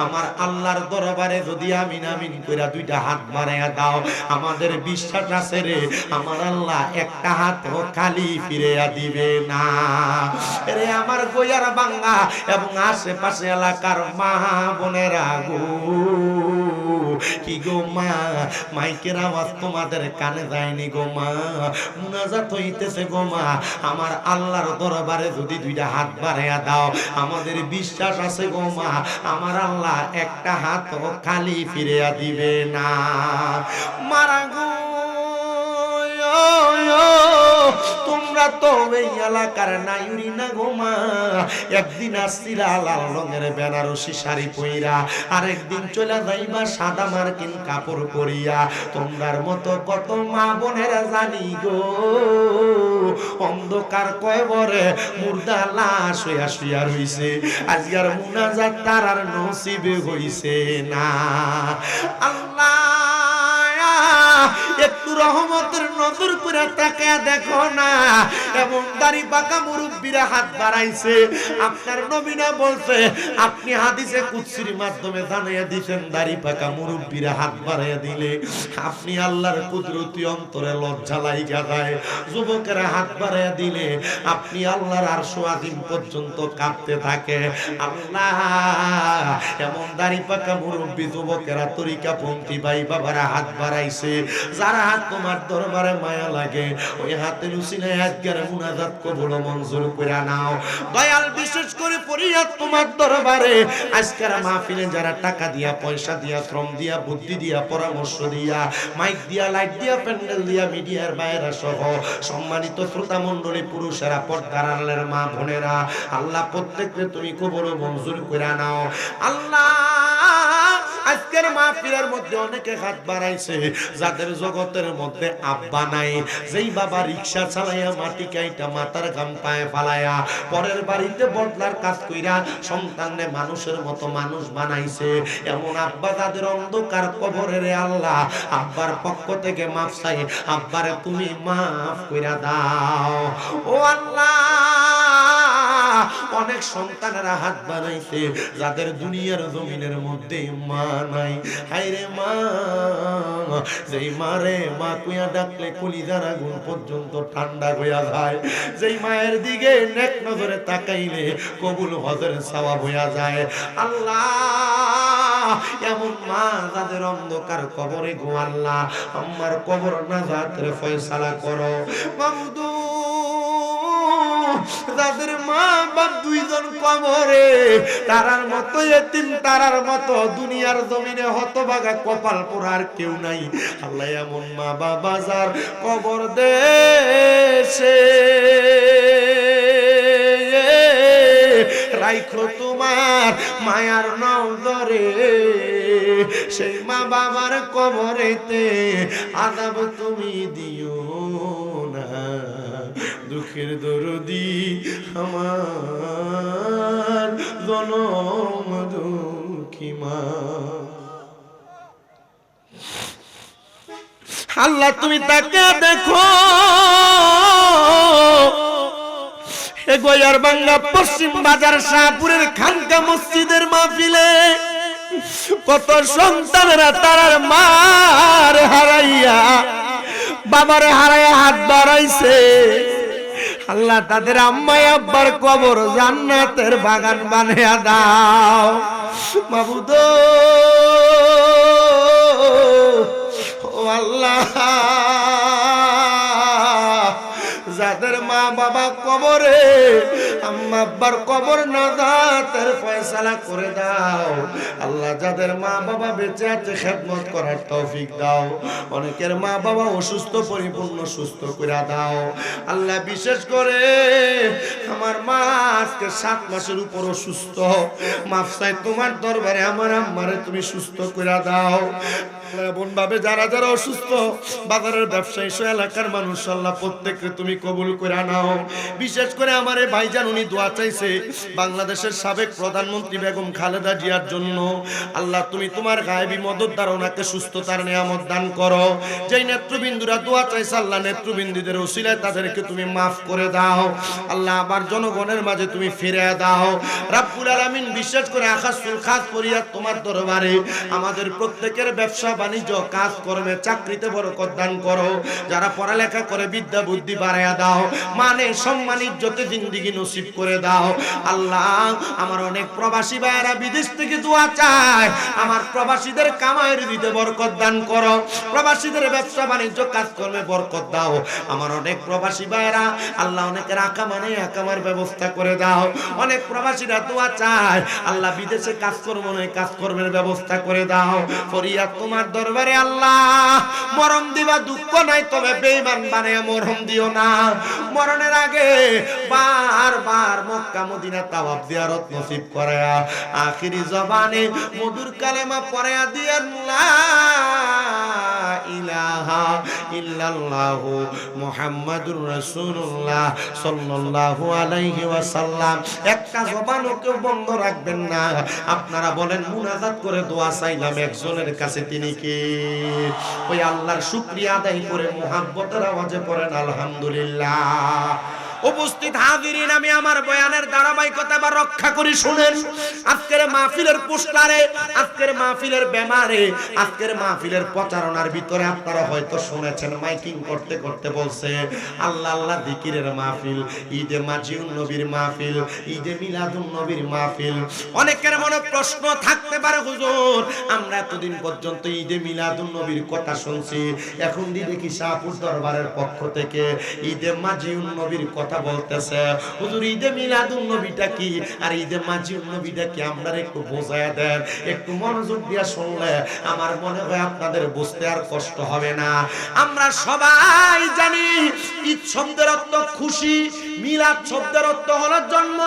আমার আল্লাহর দরবারে যদি আমিন আমিন কইরা দুইটা হাত বাড়াইয়া দাও আমাদের বিশ্বাস আছে রে আমার আল্লাহ একটা হাত খালি ফিরিয়া দিবে না রে আমার গয়ার বাঙ্গা এবং আশেপাশে এলাকার মা বোনেরা গো কি গো মা মাইকের আওয়াজ তোমাদের কানে যায়নি গো মা মুনাজাত হইতেছে গো মা আমার আল্লাহর দরবারে যদি দুইটা হাত বাড়াইয়া দাও আমাদের বিশ্বাস আছে গো মা আমার আল্লাহ একটা হাত খালি ফিরিয়া দিবে না মারা গো তোমরা তো এই এলাকার নাইরি না গোমা, একদিন আসছিলা লাল রঙের বেনারসি শাড়ি পইরা, আরেকদিন চলে যাইবা সাদা মার্কিন কাপড় পরিয়া। তোমরার মতো কত মা বোনেরা জানি গো অন্ধকার কয়বরে মুর্দা লাশ হইয়া শুইয়া রইছে, আজকের মুনাজাত তার আর নসিবে হইছে না। আল্লাহ একটু রহমতের নজর করে তাকায়া দেখো না, এবং দাড়ি পাকা মুরব্বীরা হাত বাড়াইছে। আপনার নবী না বলছে, আপনি হাদিসে কুদসির মাধ্যমে জানাইয়া দিবেন দাড়ি পাকা মুরব্বীরা হাত বাড়াইয়া দিলে আপনি আল্লাহর কুদরতি অন্তরে লজ্জা লাইগা যায়। যুবকেরা হাত বাড়াইয়া দিলে আপনি আল্লাহর আরশ আযীম পর্যন্ত কাঁপতে থাকে। আল্লাহ এমন দাড়ি পাকা মুরব্বী যুবকেরা তরিকাপন্থী ভাই বাবারা হাত বাড়াইছে, যারা হাত তোমার দরবারে মায়া লাগে ওই হাতের উসিলায় আজকের মুনাজাত কবুল মঞ্জুর করে নাও। দয়াল বিশেষ করে ফরিয়াদ তোমার দরবারে আজকের মাহফিলে যারা টাকা দিয়া, পয়সা দিয়া, শ্রম দিয়া, বুদ্ধি দিয়া, পরামর্শ দিয়া, মাইক দিয়া, লাইট দিয়া, প্যান্ডেল দিয়া, মিডিয়ার বাইরা সহ সম্মানিত শ্রোতা মণ্ডলী, পুরুষেরা, পর্দার আড়ালের মা বোনেরা, আল্লাহ প্রত্যেককে তুমি কবুল মঞ্জুর করে নাও। আল্লাহ আজকের মাহফিলের মধ্যে অনেকে হাত বাড়াইছে যাদের জগতের মধ্যে আব্বা নাই, যেই বাবা রিকশা চালাইয়া মাটি কাইটা মাথার গাম পায়ে ফালাইয়া পরের বাড়িতে বদলার কাজ কইরা সন্তানরে মানুষের মতো মানুষ বানাইছে, এমন আব্বা যাদের অন্ধকার কবরে রে আল্লাহ আব্বার পক্ষ থেকে মাফ চাই, আব্বারে তুমি মাফ কইরা দাও। ও আল্লাহ অনেক সন্তানেরা হাত বানাইছে যাদের দুনিয়ার জমিনের মধ্যে মা নাই। হায়রে মা, যেই মারে মা কুইয়া ডাকলে কলিজার আগুন পর্যন্ত ঠান্ডা হইয়া যায়, যেই মায়ের দিকে নেক নজরে তাকাইলে কবুল হজের সওয়াব হইয়া যায়। আল্লাহ এমন মা যাদের অন্ধকার কবরে গো আল্লাহ আমার কবর নাজাতের ফয়সালা করো। মাবুদু যাদের মা বাপ দুইজন কবরে, তারার মতো এতিম, তারার মতো দুনিয়ার জমিনে হতভাগা কপাল পোড়ার কেউ নাই। আল্লাহ এমন মা বাবা যার কবর দেশে রাইখো তোমার মায়ার নজরে, সেই মা বাবার কবরেতে আযাব তুমি দিও না। দুঃখের দরদি আমার জনম দুঃখী মা। আল্লাহ তুমি তাকে দেখো গোয়ার বাংলা পশ্চিম বাজার শাহপুরের খানকা মসজিদের মাহফিলে কত সন্তানেরা তার মার হারাইয়া বাবার হারাইয়া হাত বাড়াইছে। আল্লাহ তাদের আম্মাই আব্বার কবর জান্নাতের বাগান বানিয়ে দাও মাবুদ। ও আল্লাহ যাদের মা বাবা কবরে, আম্মা আব্বার কবর নাজাতের ফয়সালা করে দাও। আল্লাহ যাদের মা বাবা বেঁচে আছে খেদমত করার তৌফিক দাও। অনেকের মা বাবা অসুস্থ, পরিপূর্ণ সুস্থ করে দাও। আল্লাহ বিশেষ করে আমার মা আজকে 7 মাসের উপর অসুস্থ, মাফ চাই তোমার দরবারে আমার আম্মারে তুমি সুস্থ করে দাও। এমন ভাবে যারা যারা অসুস্থ, বাজারের ব্যবসায়ী সহ এলাকার মানুষ আল্লাহ প্রত্যেককে তুমি কবুল করে নাও। বিশেষ করে আমার এই ভাইজান উনি দোয়া চাইছে বাংলাদেশের সাবেক প্রধানমন্ত্রী বেগম খালেদা জিয়ার জন্য। আল্লাহ তুমি তোমার গায়েবী মদত দ্বারা ওনাকে সুস্থতার নিয়ামত দান করো। যেই নেতৃবৃন্দুরা দোয়া চাইছে আল্লাহ নেতৃবৃন্দুদের ওসিলায় তাদেরকে তুমি মাফ করে দাও। আল্লাহ আবার জনগণের মাঝে তুমি ফিরে দাও রাব্বুল আলামিন। বিশেষ করে আখাসুল খাস ফরিয়াদ তোমার দরবারে আমাদের প্রত্যেকের ব্যবসা বাণিজ্য, কাজ কর্মে, চাকরিতে বরকত দান করো। যারা পড়ালেখা করে বিদ্যা বুদ্ধি বাড়ায়া দাও, মানে সম্মান ইজ্জতে জিন্দেগি নসিব করে দাও। আল্লাহ আমার অনেক প্রবাসী ভাইয়েরা বিদেশ থেকে দোয়া চায়, আমার প্রবাসীদের কামাইয়ের দিতে বরকত দান করো। প্রবাসীদের ব্যবসা বাণিজ্য কাজকর্মে বরকত দাও। আমার অনেক প্রবাসী ভাইয়েরা আল্লাহ অনেকের আকামার ব্যবস্থা করে দাও। অনেক প্রবাসীরা দোয়া চায় আল্লাহ বিদেশে কাজকর্ম নেই, কাজকর্মের ব্যবস্থা করে দাও। ফরিয়াদ তোমার দরবারে আল্লাহ মরণ দিবা দুঃখ নাই, তবে বেঈমান বানায়া মরণ দিও না। মরণের আগে বারবার মক্কা মদিনা তাওয়াফ জিয়ারত নসিব করায়া আখিরি জবানে মধুর কালেমা পড়ায়া দিয়েন লা ইলাহা ইল্লাল্লাহু মুহাম্মাদুর রাসূলুল্লাহ সাল্লাল্লাহু আলাইহি ওয়াসাল্লাম। একটা জবানও কেউ বন্ধ রাখবেন না। আপনারা বলেন মুনাজাত করে দোয়া চাইলাম একজনের কাছে, তিনি কি? ওই আল্লাহর শুকরিয়া আদায় করে মুহাব্বতের আওয়াজে পড়েন আলহামদুলিল্লাহ। উপস্থিত হাজিরিন, আমি আমার বয়ানের ধারাবাহিকতা বা রক্ষা করি শুনেন। আজকের মাহফিলের পোস্টারে, আজকের মাহফিলের ব্যানারে, আজকের মাহফিলের প্রচারণার ভিতরে আপনারা হয়তো শুনেছেন মাইকিং করতে করতে বলছে আল্লাহ আল্লাহ জিকিরের মাহফিল, ঈদে মাজিউন নবীর মাহফিল, ঈদে মিলাদুন নবীর মাহফিল। অনেকের মনে প্রশ্ন থাকতে পারে, হুজুর আমরা এতদিন পর্যন্ত ঈদে মিলাদুন নবীর কথা শুনছি, এখন দেখি শাহপুর দরবারের পক্ষ থেকে ঈদে মাজিউন নবীর কথা বলতেছে। হুজুর ঈদে মিলাদুন নবীটা কি আর ঈদে মাজিউন নবীটা কি, আপনারা একটু বোঝায়া দেন। একটু মনোযোগ দিয়ে শুনলে আমার মনে হয় আপনাদের বুঝতে আর কষ্ট হবে না। আমরা সবাই জানি ঈদ শব্দের অর্থ খুশি, মিলাদ শব্দের অর্থ হলো জন্ম,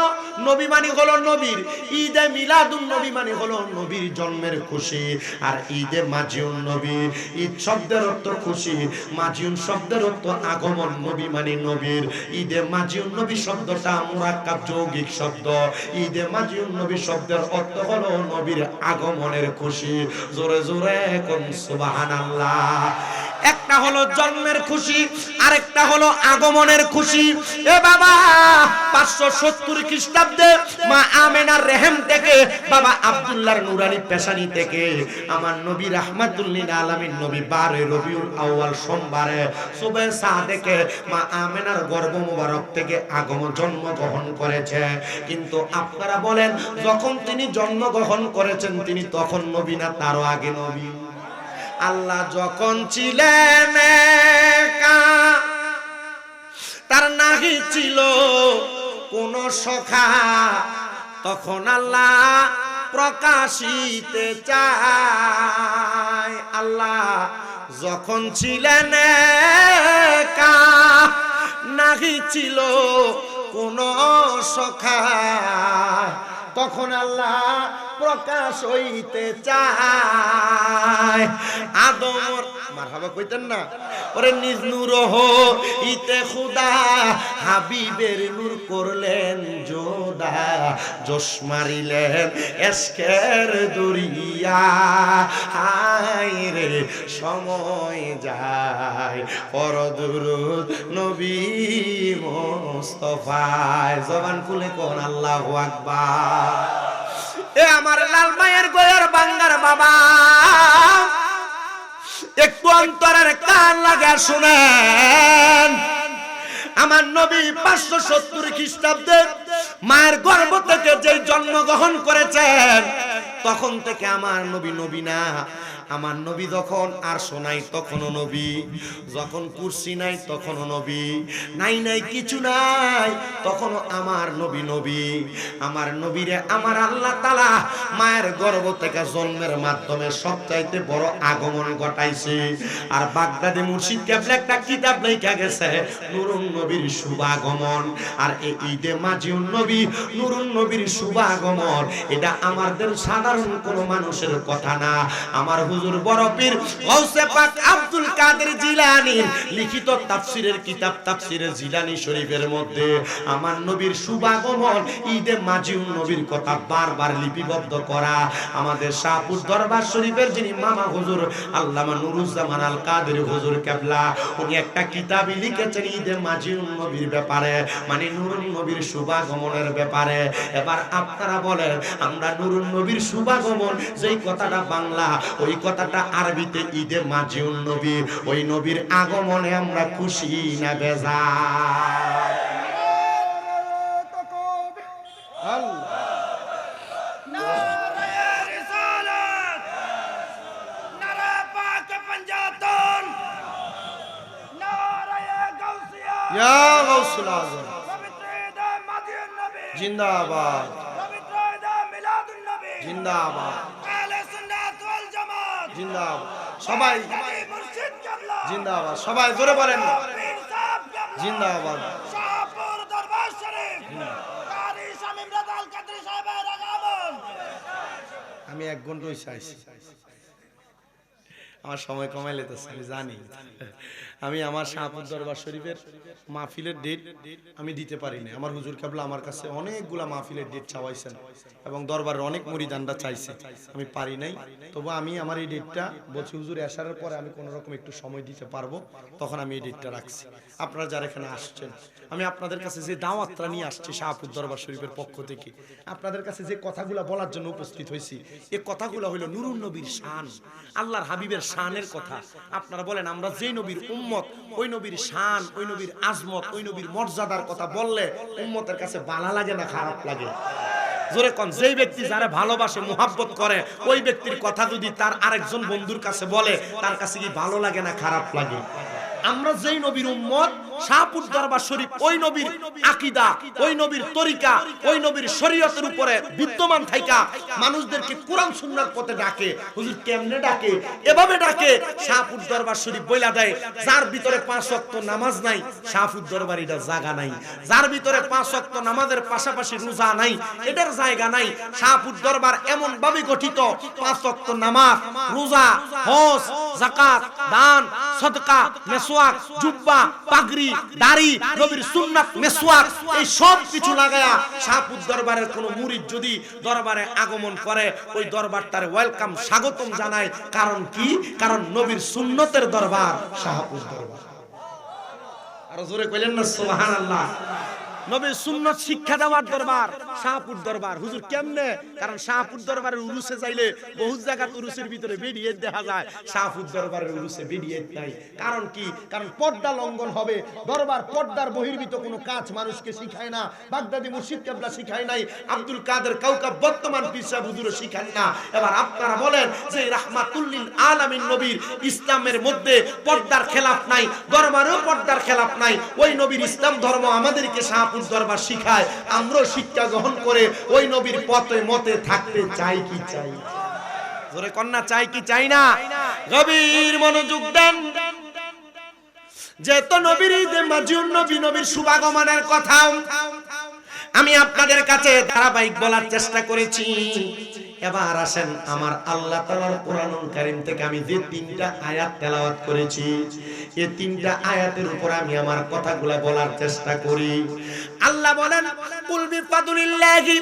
নবী মানে হলো নবীর। ঈদে মিলাদুন নবী মানে হলো নবীর জন্মের খুশি। আর ঈদে মাজিউন নবী, ঈদ শব্দের অর্থ খুশি, মাজিউন শব্দের অর্থ আগমন, নবী মানে নবীর। ঈদে মাজিউন নবী শব্দটা মুরাক্কাব যৌগিক শব্দ। ঈদে মাজিউন নবী শব্দের অর্থ হলো নবীর আগমনের খুশি। জোরে জোরে কোন সুবহানাল্লাহ। একটা হলো জন্মের খুশি, আরেকটা হলো আগমনের খুশি। এ বাবা 570 খ্রিস্টাব্দে মা আমেনার রেহেম থেকে, বাবা আব্দুল্লাহর নুরানি পেশানি থেকে আমার নবী রাহমাতুল লিল আলামিন নবী 12 রবিউল আউয়াল সোমবারে সুবহে সাদেকে মা আমেনার গর্ভ মুবারক থেকে আগমন জন্মগ্রহণ করেছে। কিন্তু আপনারা বলেন যখন তিনি জন্মগ্রহণ করেছেন তিনি তখন নবী না তারও আগে নবী? আল্লাহ যখন ছিলেন একা, তার নাহি ছিল কোন সখা, তখন আল্লাহ প্রকাশিতে চায়। আল্লাহ যখন ছিলেন একা, নাহি ছিল কোন সখা, তখন আল্লাহ প্রকাশ হইতে চায়। আদম মারহাবা কইতেন না, ওরে নিজ নূর ইতে খুদা হাবিবের নূর করলেন যোদা, জোশ মারিলেন এশকের দরিয়া, হায় রে সময় যায় পর দুরূদ নবী মুস্তাফায়। জবান খুলে কোন আল্লাহু আকবার। এ আমার লাল মায়ের গয়ের বাঙ্গার বাবা, একটু অন্তরের কান লাগা শুনেন। আমার নবী 570 খ্রিস্টাব্দে মায়ের গর্ভ থেকে যে জন্মগ্রহণ করেছেন তখন থেকে আমার নবী নবী না। আমার নবী যখন আর শোনাই তখনও নবী, যখন কুরসি নাই তখনও নবী, নাই নাই কিছু নাই তখনও আমার নবী নবী। আমার নবীরে আমার আল্লাহ তাআলা মায়ের গর্ভ থেকে জন্মের মাধ্যমে সবচাইতে বড় আগমন ঘটাইছে। আর বাগদাদে মুর্শিদ কেবলা একটা কিতাব লেখা গেছে নুরুন নবীর শুভাগমন। আর এই ঈদে মাজিউন নবী নুরুন নবীর শুভাগমন, এটা আমাদের সাধারণ কোনো মানুষের কথা না। আমার হুজুর বড় পীর গৌসে পাক আব্দুল কাদের জিলানীর লিখিত তাফসীরের কিতাব তাফসীরে জিলানী শরীফের মধ্যে আমার নবীর শুভাগমন ঈদে মাজিউন নবীর কথা বারবার লিপিবদ্ধ করা। আমাদের শাহপুর দরবার শরীফের যিনি মামা হুজুর আল্লামা নুরুজ্জামান আল কাদের হুজুর কেবলা, উনি একটা কিতাবই লিখেছেন ঈদে মাজিউন নবীর ব্যাপারে, মানে নুরুন নবীর শুভাগমনের ব্যাপারে। এবার আপনারা বলেন আমরা নুরুন নবীর শুভাগমন যেই কথাটা বাংলা, ওই কথাটা আরবিতে ঈদে মাজিউন নবী, ওই নবীর আগমনে আমরা খুশি না বেজার? ইয়া গাউসুল আযম জিন্দাবাদ, জিন্দাবাদ, জিন্দাবাদ। সবাই জিন্দাবাদ, সবাই জোরে বলেন জিন্দাবাদ। আমি 1 ঘন্টা চাইছি, আমার সময় কমাই লেতেছে আমি জানি। আমি আমার শাহপুর দরবার শরীফের মাহফিলের ডেট আমি দিতে পারি না। আমার হুজুর কেবলা আমার কাছে অনেকগুলা মাহফিলের ডেট চাওয়াইছেন এবং দরবারের অনেক মুরিদানরা চাইছে, আমি পারি নাই। তবু আমি আমার এই ডেটটা বলছি হুজুর আসার পরে আমি কোনো রকম একটু সময় দিতে পারবো, তখন আমি এই ডেটটা রাখছি। আপনারা যারা এখানে আসছেন, আমি আপনাদের কাছে যে দাওয়াতটা নিয়ে আসছি শাহপুর দরবার শরীফের পক্ষ থেকে, আপনাদের কাছে যে কথাগুলো বলার জন্য উপস্থিত হয়েছি, এই কথাগুলো হলো নুরুন নবীর শান, আল্লাহর হাবিবের শানের কথা। আপনারা বলেন আমরা যেই নবীর উম্মত, ওই নবীর শান, ওই নবীর আজমত, ওই নবীর মর্যাদার কথা বললে উম্মতের কাছে ভালো লাগে না খারাপ লাগে? জোরে কোন? যেই ব্যক্তি যারা ভালোবাসে মুহাব্বত করে, ওই ব্যক্তির কথা যদি তার আরেকজন বন্ধুর কাছে বলে, তার কাছে কি ভালো লাগে না খারাপ লাগে? আমরা যেই নবীর উম্মত, শাহপুর দরবার শরীফ ওই নবীর আকীদা, ওই নবীর তরিকা, ওই নবীর শরীয়তের উপরে বিদ্যমান থাইকা মানুষদেরকে কোরআন সুন্নাহর পথে ডাকে। হুজুর কেমনে ডাকে? এভাবে ডাকে, শাহপুর দরবার শরীফ বইলা দেয় যার ভিতরে 5 ওয়াক্ত নামাজ নাই, শাহপুর দরবারিটা জায়গা নাই। যার ভিতরে 5 ওয়াক্ত নামাজের পাশাপাশি রোজা নাই, এটার জায়গা নাই। শাহপুর দরবার এমন ভাবে গঠিত, 5 ওয়াক্ত নামাজ, রোজা, হজ, যাকাত, দান, সদকা, মেসওয়াক, জুব্বা, পাগড়ি, দাড়ি, নবীর সুন্নাত, মেসওয়াক, এই সব কিছু লাগায়া শাহপুর দরবারের কোন মুরিদ যদি দরবারে আগমন করে, ওই দরবারটার ওয়েলকাম, স্বাগতম জানায়। কারণ কি? কারণ নবীর সুন্নতের দরবার শাহপুর দরবার। আরো জোরে কইলেন না সুবহানাল্লাহ? নবীর সুন্নাত শিক্ষা দেওয়ার দরবার শাহপুর দরবার। হুজুর কেমনে? কারণ শাহপুর দরবারের উরুসে যাইলে বহু জায়গা উরুসের ভিতরে ভিডিও দেখা যায়, শাহপুর দরবারের উরুসে ভিডিও নাই। কারণ কি? কারণ পর্দা লঙ্ঘন হবে। দরবার পর্দার বহির্ভূত কোনো কাজ মানুষকে শিখায় না। বাগদাদি মুর্শিদ কেবলা শিখায় নাই, আব্দুল কাদের কাউকাব বর্তমান পীর সাহেব হুজুরও শিখান না। এবার আপনারা বলেন যে রাহমাতুল লিল আলামিন নবীর ইসলামের মধ্যে পর্দার খেলাফ নাই, দরবারেও পর্দার খেলাফ নাই। ওই নবীর ইসলাম ধর্ম আমাদেরকে শাহপুর দরবার শিখায়, আমরাও শিক্ষা গ্রহণ করে ওই নবীর পথে মতে থাকতে চাই কি চাই? জোরে কন্যা চাই কি চাই না? গভীর মনোযোগ দেন। যে তো নবীর ঈদে মাজিউন নবী, নবীর শুভাগমনের কথা আমি আপনাদের কাছে ধারাবাহিক বলার চেষ্টা করেছি। এবার আসেন আমার আল্লাহ তাআলার কোরআনুল কারীম থেকে আমি যে 3টা আয়াত তেলাওয়াত করেছি, এই 3টা আয়াতের উপর আমি আমার কথাগুলো বলার চেষ্টা করি। আল্লাহ বলেন কুল বিফাদুলিল্লাহি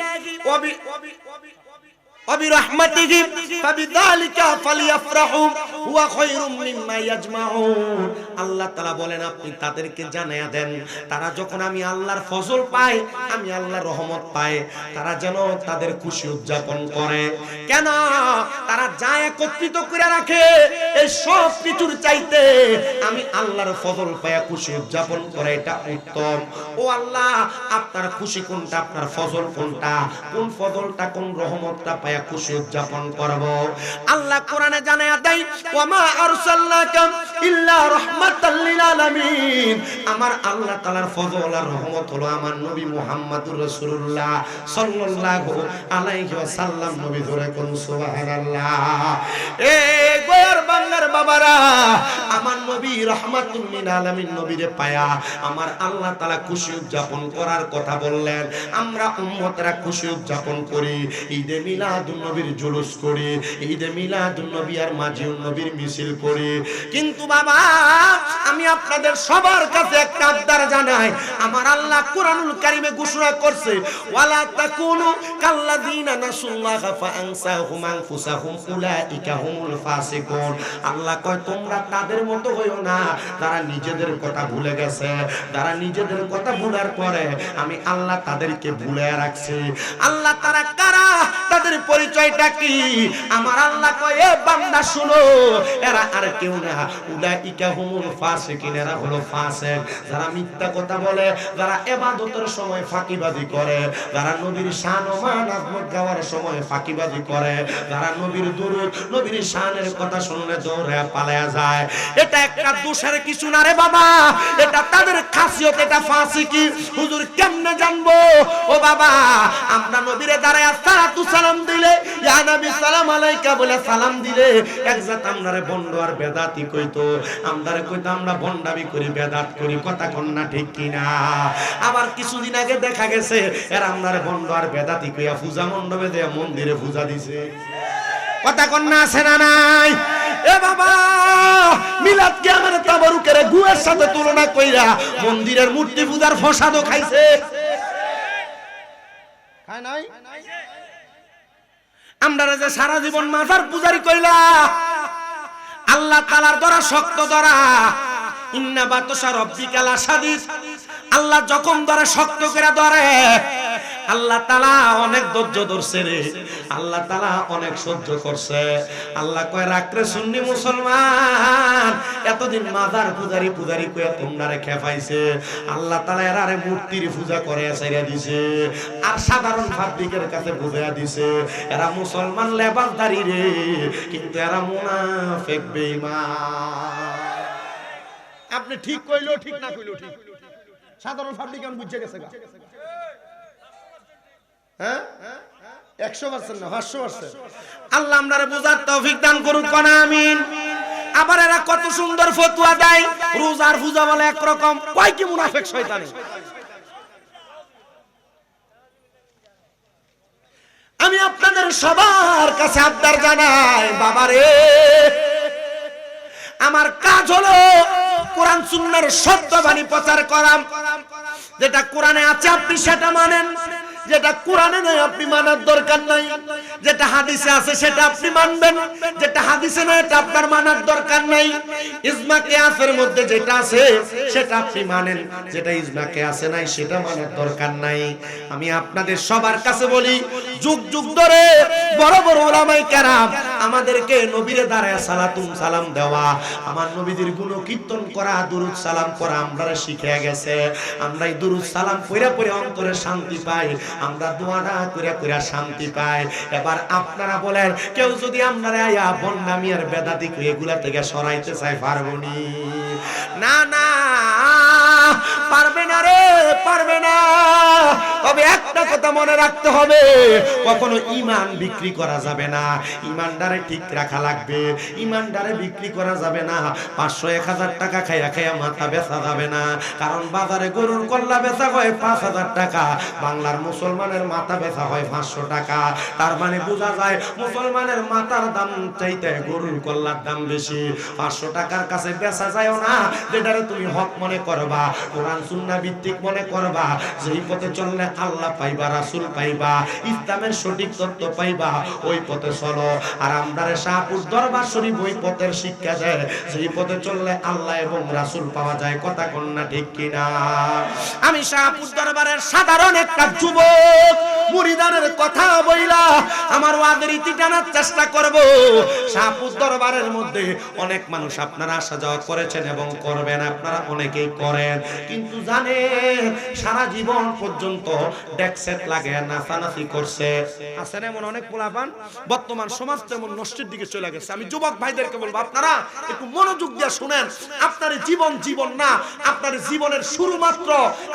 ওয়া বিরহমাতিহি ফাবিযালিকা ফালইফরাহু হুয়া খায়রুম মিম্মা ইয়াজমাউন। আল্লাহ তাআলা বলেন আপনি তাদেরকে জানায়া দেন, তারা যখন আমি আল্লাহর ফজল পায়, আমি আল্লাহর রহমত পায়, তারা যেন তাদের খুশি উদযাপন করে। কেন? তারা যা একত্রিত করে রাখে এই সব কিছুর চাইতে আমি আল্লাহর ফজল পায়া খুশি উদযাপন করে, এটা উত্তম। ও আল্লাহ, আপনার খুশি কোনটা, আপনার ফজল কোনটা, কোন ফজলটা, কোন রহমতটা পায়া খুশি উদযাপন করব? আল্লাহ কোরআনে জানায়া দেয় ওয়া মা আরসালনাকা ইল্লা রাহমাতাল লিল আলামিন। আমার আল্লাহ তাআলার ফজল আর রহমত হলো আমার নবী মুহাম্মদুর রাসূলুল্লাহ সাল্লাল্লাহু আলাইহি ওয়াসাল্লাম। নবী ধরে কোন সুবহানাল্লাহ। এ গোয়ার বাংলার বাবারা, আমার নবী রাহমাতুল লিল আলামিন নবীরে পায়া আমার আল্লাহ তাআলা খুশি উদযাপন করার কথা বললেন। আমরা উম্মতরা খুশি উদযাপন করি, ঈদে মিলাদুন নবীর জুলুস করি, ঈদে মিলাদুন নবী আর মাজিউন নবীর মিছিল করি। কিন্তু বাবা, আমি আপনাদের সবার কাছে একটা আবদার জানাই। আমার আল্লাহ কোরআনুল কারীমে ঘোষণা করছে ওয়ালা তাকুনু কাল্লাযিনা নাসুল্লাহা ফাআনসাহুম আনফুসাহুম উলাইকা হুমুল ফাসিকুন। আল্লাহ কয় তোমরা তাদের মতো হইও না যারা নিজেদের কথা ভুলে গেছে, যারা নিজেদের কথা ভুলার পরে আমি আল্লাহ তাদেরকে ভুলে রাখছি। আল্লাহ তারা কারা, তাদের পরিচয়টা কি? আমার আল্লাহ কয় এ বান্দা শুনো, এরা আর কেউ না, উলাইকা হুমুল ফাসিকিন, এরা হলো ফাসিক। যারা মিথ্যা কথা বলে, যারা ইবাদতের সময় ফাঁকিবাজি করে, যারা নবীর শান ও মান আজমত গাওয়ার সময় ফাঁকিবাজি করে, যারা নবীর দুরূদ নবীর শানের কথা শুনলে দৌড়ে পালায়া যায়। এটা একটা দোষের কিছু না রে বাবা, এটা তাদের খাসিয়ত, এটা ফাসিকি। হুজুর কেমনে জানবো? ও বাবা, আমরা নবীরে দাঁড়ায় সালাতু সালাম দিলে, ইয়া নবী সালাম আলাইকা বলে সালাম দিলে একজাত আমরারে বন্ড আর বেদাতি কইতো, আমরারে কইতো আমরা বন্ডামি করি, বেদাত করি। কথা কোন না ঠিক কিনা? আবার কিছুদিন আগে দেখা গেছে এরা আমরারে বন্ড আর বেদাতি কইয়া পূজা মণ্ডপে দেয়া মন্দিরে পূজা দিছে। কথা কোন না আছে না নাই? এ বাবা, মিলাদ কে আমার তাবারুকের গুয়ের সাথে তুলনা কইরা মন্দিরের মূর্তি পূজার ফসাদও খাইছে। খায় নাই? আমরা যে সারা জীবন মাজার পূজারি কইলা, আল্লাহ তাআলার ধরা শক্ত ধরা, ইন্না বাতশা রাব্বিকা লাশাদীদ। আল্লাহ যখন ধরে শক্ত করে ধরে, আল্লাহ তাআলা অনেক ধৈর্য ধরছে রে, আল্লাহ তাআলা অনেক সহ্য করছে। আল্লাহ কয় রাখরে সুন্নি মুসলমান, এতদিন মাজার পূজারি পূজারি কইয়া তোমরারে খেপাইছে, আল্লাহ তাআলা এরারে মূর্তির পূজা করে ছাইরা দিছে, আর সাধারণ পাবলিকের কাছে বুঝাইয়া দিছে এরা মুসলমান লেবাসদারি রে, কিন্তু এরা মুনাফিক বেঈমান। আপনি ঠিক কইলো ঠিক, না কইলো ঠিক, সাধারণ পাবলিক এখন বুঝে গেছে। হ্যাঁ 100% না 500%। আল্লাহ আমরারে বুঝার তৌফিক দান করুক, কোনা আমিন। আবার এরা কত সুন্দর ফতোয়া দেয়, রোজার পূজা বলে একরকম, কয় কি মুনাফিক শয়তানি। আমি আপনাদের সবার কাছে আবদার জানাই, বাবারে আমার কাজ হলো কোরআন সুন্নাহর সত্যবাণী প্রচার করা। যেটা কোরআনে আছে আপনি সেটা মানেন, যেটা কোরআনে নাই আপনি মানার দরকার নাই, যেটা হাদিসে আছে সেটা আপনি মানবেন, যেটা হাদিসে নাই এটা আপনার মানার দরকার নাই। ইজমা কিয়াসের মধ্যে যেটা আছে সেটা আপনি মানেন, যেটা ইজমা কিয়াসে নাই সেটা মানার দরকার নাই। আমি আপনাদের সবার কাছে বলি, যুগ যুগ ধরে বড় বড় উলামায়ে কেরাম আমাদেরকে নবীরে দাঁড়ায় সালাতুম সালাম দেওয়া, আমার নবীদের গুণ কীর্তন করা, দুরূদ সালাম করা আমরারে শিখিয়ে গেছে। আমরা এই দুরূদ সালাম পড়ে পড়ে অন্তরে শান্তি পাই, আমরা দোয়াটা কইরা কইরা শান্তি পাই। এবার আপনারা বলেন, কেউ যদি আপনারা আয়া বন্ডামি আর বেদাতি কই এগুলা থেকে সরাইতে চায়, পারবনি? না না, পারবে না রে, পারবে না। তবে একটা কথা মনে রাখতে হবে, কখনো ঈমান বিক্রি করা যাবে না, ঈমানদারে ঠিক রাখা লাগবে, ঈমানদারে বিক্রি করা যাবে না। 500-1000 টাকা খাইয়া খাইয়া মাথা বেচা যাবে না, কারণ বাজারে গরুর কল্লা বেচা হয় 5000 টাকা, বাংলার মুসলমানের মাথা বেচা হয় 500 টাকা। তার মানে বোঝা যায় মুসলমানের মাথার দাম চাইতে গরুর কল্লার দাম বেশি। 500 টাকার কাছে বেচা যায় না, যেটারে তুমি হক মনে করবা, কোরআন সুন্নাহ ভিত্তিক মনে করবা, যেই পথে চললে আল্লাহ পাইবা, রাসূল পাইবা, ইসলামের সঠিক তত্ত্ব পাইবা, ওই পথে চলো। আর আমরারে শাহপুর দরবার শরীফ ওই পথের শিক্ষা দেয়, যেই পথে চললে আল্লাহ এবং রাসূল পাওয়া যায়। কথা কোন না ঠিক কিনা? আমি শাহপুর দরবারের সাধারণ একটা যুবক মুরিদানের কথা বইলা আমার ওয়াদের ইতি টানার চেষ্টা করব। শাহপুর দরবারের মধ্যে অনেক মানুষ আপনারা আসা যাওয়া করেছেন এবং করবেন, আপনারা অনেকেই করেন, কিন্তু জানেন সারা জীবন পর্যন্ত ডেকসেট লাগে নাচানাচি করছে। আছেন এমন অনেক পোলাপান, বর্তমান সমাজ তেমন নষ্টের দিকে চলে গেছে। আমি যুবক ভাইদেরকে বলবো, আপনারা একটু মনোযোগ দিয়ে শুনেন। আপনার জীবন জীবন না, আপনার জীবনের শুরু মাত্র।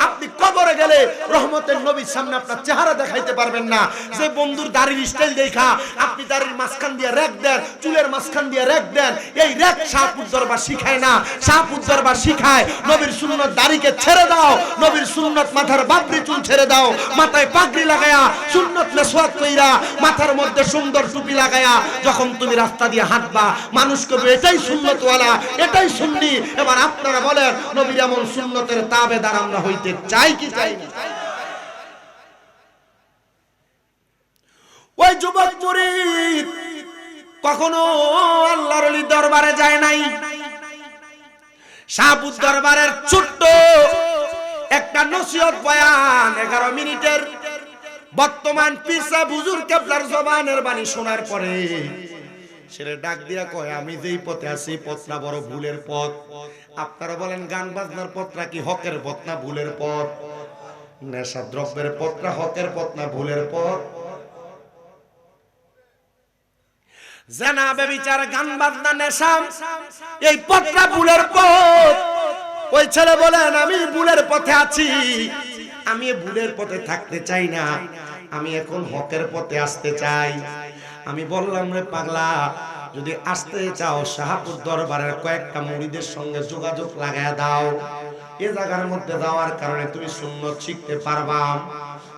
আপনি কবরে গেলে রহমতের নবীর সামনে আপনার চেহারা দেখাইতে পারবেন না। যে বন্ধুর দাড়ির স্টাইল দেখা আপনি দাড়ির মাঝখান দিয়ে রেক দেন, চুলের মাঝখান দিয়ে রেক দেন, এই রেক শাহপুর দরবার শিখায় না। শাহপুর দরবার শিখায় নবীর সুন্নত দাড়িকে ছেড়ে দাও, নবীর সুন্নত মাথার বাবরি চুল ছেড়ে দাও, মাথায় পাগড়ি লাগায়া সুন্নত মেসওয়াক কইরা মাথার মধ্যে সুন্দর টুপি লাগায়া যখন তুমি রাস্তা দিয়ে হাঁটবা, মানুষ কবে এটাই সুন্নতওয়ালা, এটাই সুন্নি। এবার আপনারা বলেন, নবীর এমন সুন্নতের তাবেদার আমরা হইতে চাই কি চাই না? ওই যুবক মুরিদ কখনো আল্লাহর ওলি দরবারে যায় নাই। শাহপুর দরবারের ছোট্ট একটা নসিহত বয়ান 11 মিনিটের বর্তমান পীর সাহেব হুজুর কেবলার জবানের বাণী শোনার পরে ছেলে ডাক দিয়া কয়, আমি যেই পথে আছি পথটা বড় ভুলের পথ। আপনারা বলেন, গান বাজনার পথটা কি হকের পথ না ভুলের পথ? নেশা দ্রব্যের পথটা হকের পথ না ভুলের পথ? জেনা ব্যভিচার গান বাজনা নেশা এই পথটা ভুলের পথ। ওই ছেলে বলেন আমি ভুলের পথে আছি, আমি ভুলের পথে থাকতে চাই না, আমি এখন হকের পথে আসতে চাই। আমি বললাম রে পাগলা, যদি আসতে চাও শাহপুর দরবারের কয়েকটা মুরিদের সঙ্গে যোগাযোগ লাগায় দাও। এ জায়গার মধ্যে যাওয়ার কারণে তুমি সুন্নত শিখতে পারবা।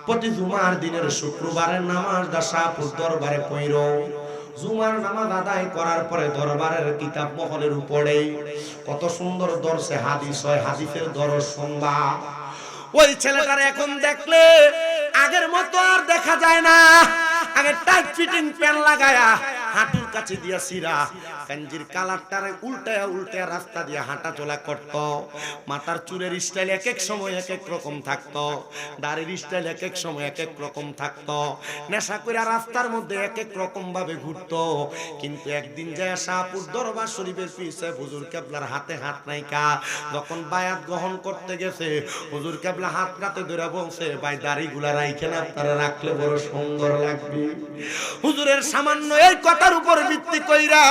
প্রতি জুমার দিনের শুক্রবারের নামাজটা শাহপুর দরবারে পড়ো। জুমার নামাজ আদায় করার পরে দরবারের কিতাব মহলের উপরে কত সুন্দর দর্শে হাদিস হয়, হাদিসের দরস শুনবা। ওই ছেলেটার এখন দেখলে আগের মতো আর দেখা যায় না। আগে টাইট ফিটিং প্যান্ট লাগায়া হাঁটুর কাছে দিয়া সিরা কাঞ্জির কালারটারে উল্টায়া উল্টায়া রাস্তা দিয়ে হাঁটা চলা করত। মাথার চুলের স্টাইল এক এক সময় এক এক রকম থাকতো, দাড়ির স্টাইল এক এক সময় এক এক রকম থাকতো, নেশা করে রাস্তার মধ্যে এক এক রকম ভাবে ঘুরতো। কিন্তু একদিন যায় শাহপুর দরবার শরীফের পিছে হুজুর কেবলার হাতে হাত নাইকা, যখন বায়াত গ্রহণ করতে গেছে হুজুর কেবলা হাত রাতে ধরে বলছে, ভাই দাড়িগুলা রাইখেন, আপনারা রাখলে বড় সুন্দর লাগবে। হুজুরের সামান্য এই কথার উপর ভিত্তি কইরা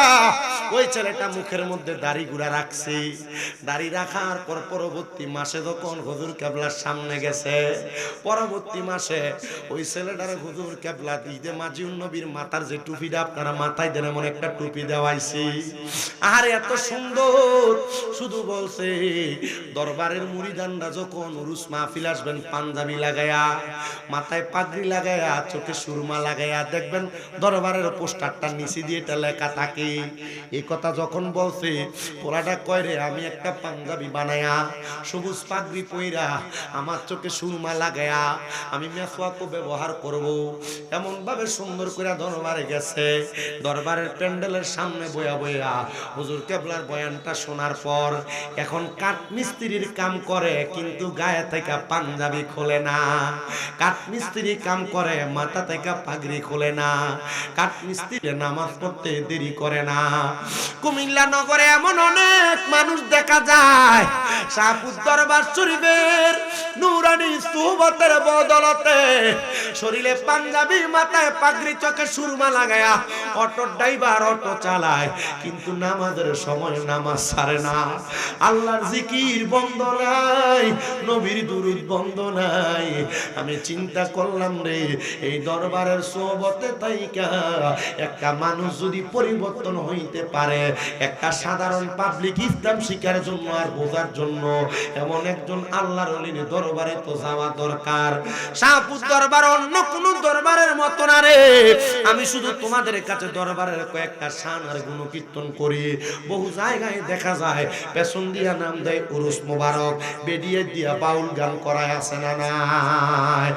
ওই ছেলেটা মুখের মধ্যে দাড়িগুলা রাখছে। দাড়ি রাখার পর পরবর্তী মাসে যখন হুজুর কেবলার সামনে গেছে, পরবর্তী মাসে ওই ছেলেটারে হুজুর কেবলা ঈদে মাজিউন নবীর মাথার যে টুপিটা আপনারা মাথায় দেন এমন একটা টুপি দেওয়াইছি। আর এত সুন্দর, শুধু বলছে দরবারের মুরিদানরা যখন উরুস মাহফিল আসবেন পাঞ্জাবি লাগায়া, মাথায় পাগড়ি লাগায়া, চোখে সুরমা লাগায়া দেখবেন দরবারের পোস্টারটা নিচে দিয়ে এটা লেখা থাকে। এই কথা যখন বলছে পোলাটা কয় রে, আমি একটা পাঞ্জাবি বানায়া সবুজ পাগড়ি পইরা আমার চোখে সুরমা লাগায়া আমি মেসওয়াকও ব্যবহার করব, এমন ভাবে সুন্দর করে দরবারে গেছে। দরবারের প্যান্ডেলের সামনে বয়া বয়া হুজুর কেবলার বয়ানটা শোনার পর এখন কাঠ মিস্ত্রির কাম করে, কিন্তু গায়ে থেকে পাঞ্জাবি খোলে না। কাঠ মিস্ত্রি কাম করে, মাথা থেকে পাগড়ি খোলে না। কাঠ মিস্ত্রি নামাজ পড়তে দেরি করে না। কুমিল্লা নগরে এমন অনেক মানুষ দেখা যায় শাহপুর দরবার শরীফের নূরানী সুহবতের বদলতে শরীরে পাঞ্জাবি, মাথায় পাগড়ি, চোখে সুরমা লাগায়া অটো ড্রাইভার অটো চালায়, কিন্তু নামাজের সময় নামাজ ছাড়ে না। আল্লাহর জিকির বন্ধ নাই, নবীর দুরূদ বন্ধ নাই। আমি চিন্তা করলাম রে, এই দরবারের সোহবতে তাইকা একটা মানুষ যদি পরিবর্তন হইতে পারে, একটা সাধারণ পাবলিক ইসলাম শিখার জন্য আর বোঝার জন্য এমন একজন আল্লাহর ওলির দরবারে তো যাওয়া দরকার। শাহপুর দরবার অন্য কোন দরবারের মত না রে। আমি শুধু তোমাদের কাছে দরবারের কয়েকটা শান আর গুণকীর্তন করি। বহু জায়গায় দেখা যায় পেছন দিয়া নাম দেয় উরুস মোবারক, বেডিয়ে দিয়া বাউল গান করায় আছে না নাই?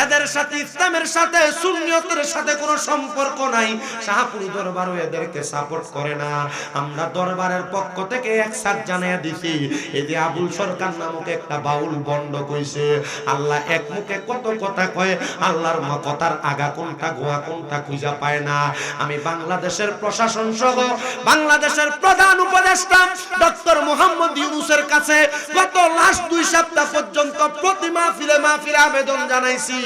এদের সাথে ইসলামের সাথে সুন্নিয়তের সাথে কোনো সম্পর্ক নাই। শাহপুর দরবারও এদেরকে সাপোর্ট করে না। আমরা দরবারের পক্ষ থেকে একসাথ জানিয়ে দিছি, এই যে আবুল সরকার নামক একটা বাউল বন্ড কইছে আল্লাহ এক মুখে কত কথা কয়, আল্লাহর কথার আগা কোনটা গোয়া কোনটা খুঁজা পায় না। আমি বাংলাদেশের প্রশাসন সহ বাংলাদেশের প্রধান উপদেষ্টা ডক্টর মোহাম্মদ ইউনূসের কাছে গত লাস্ট 2 সপ্তাহ পর্যন্ত প্রতি মাহফিলে আবেদন জানাইছি।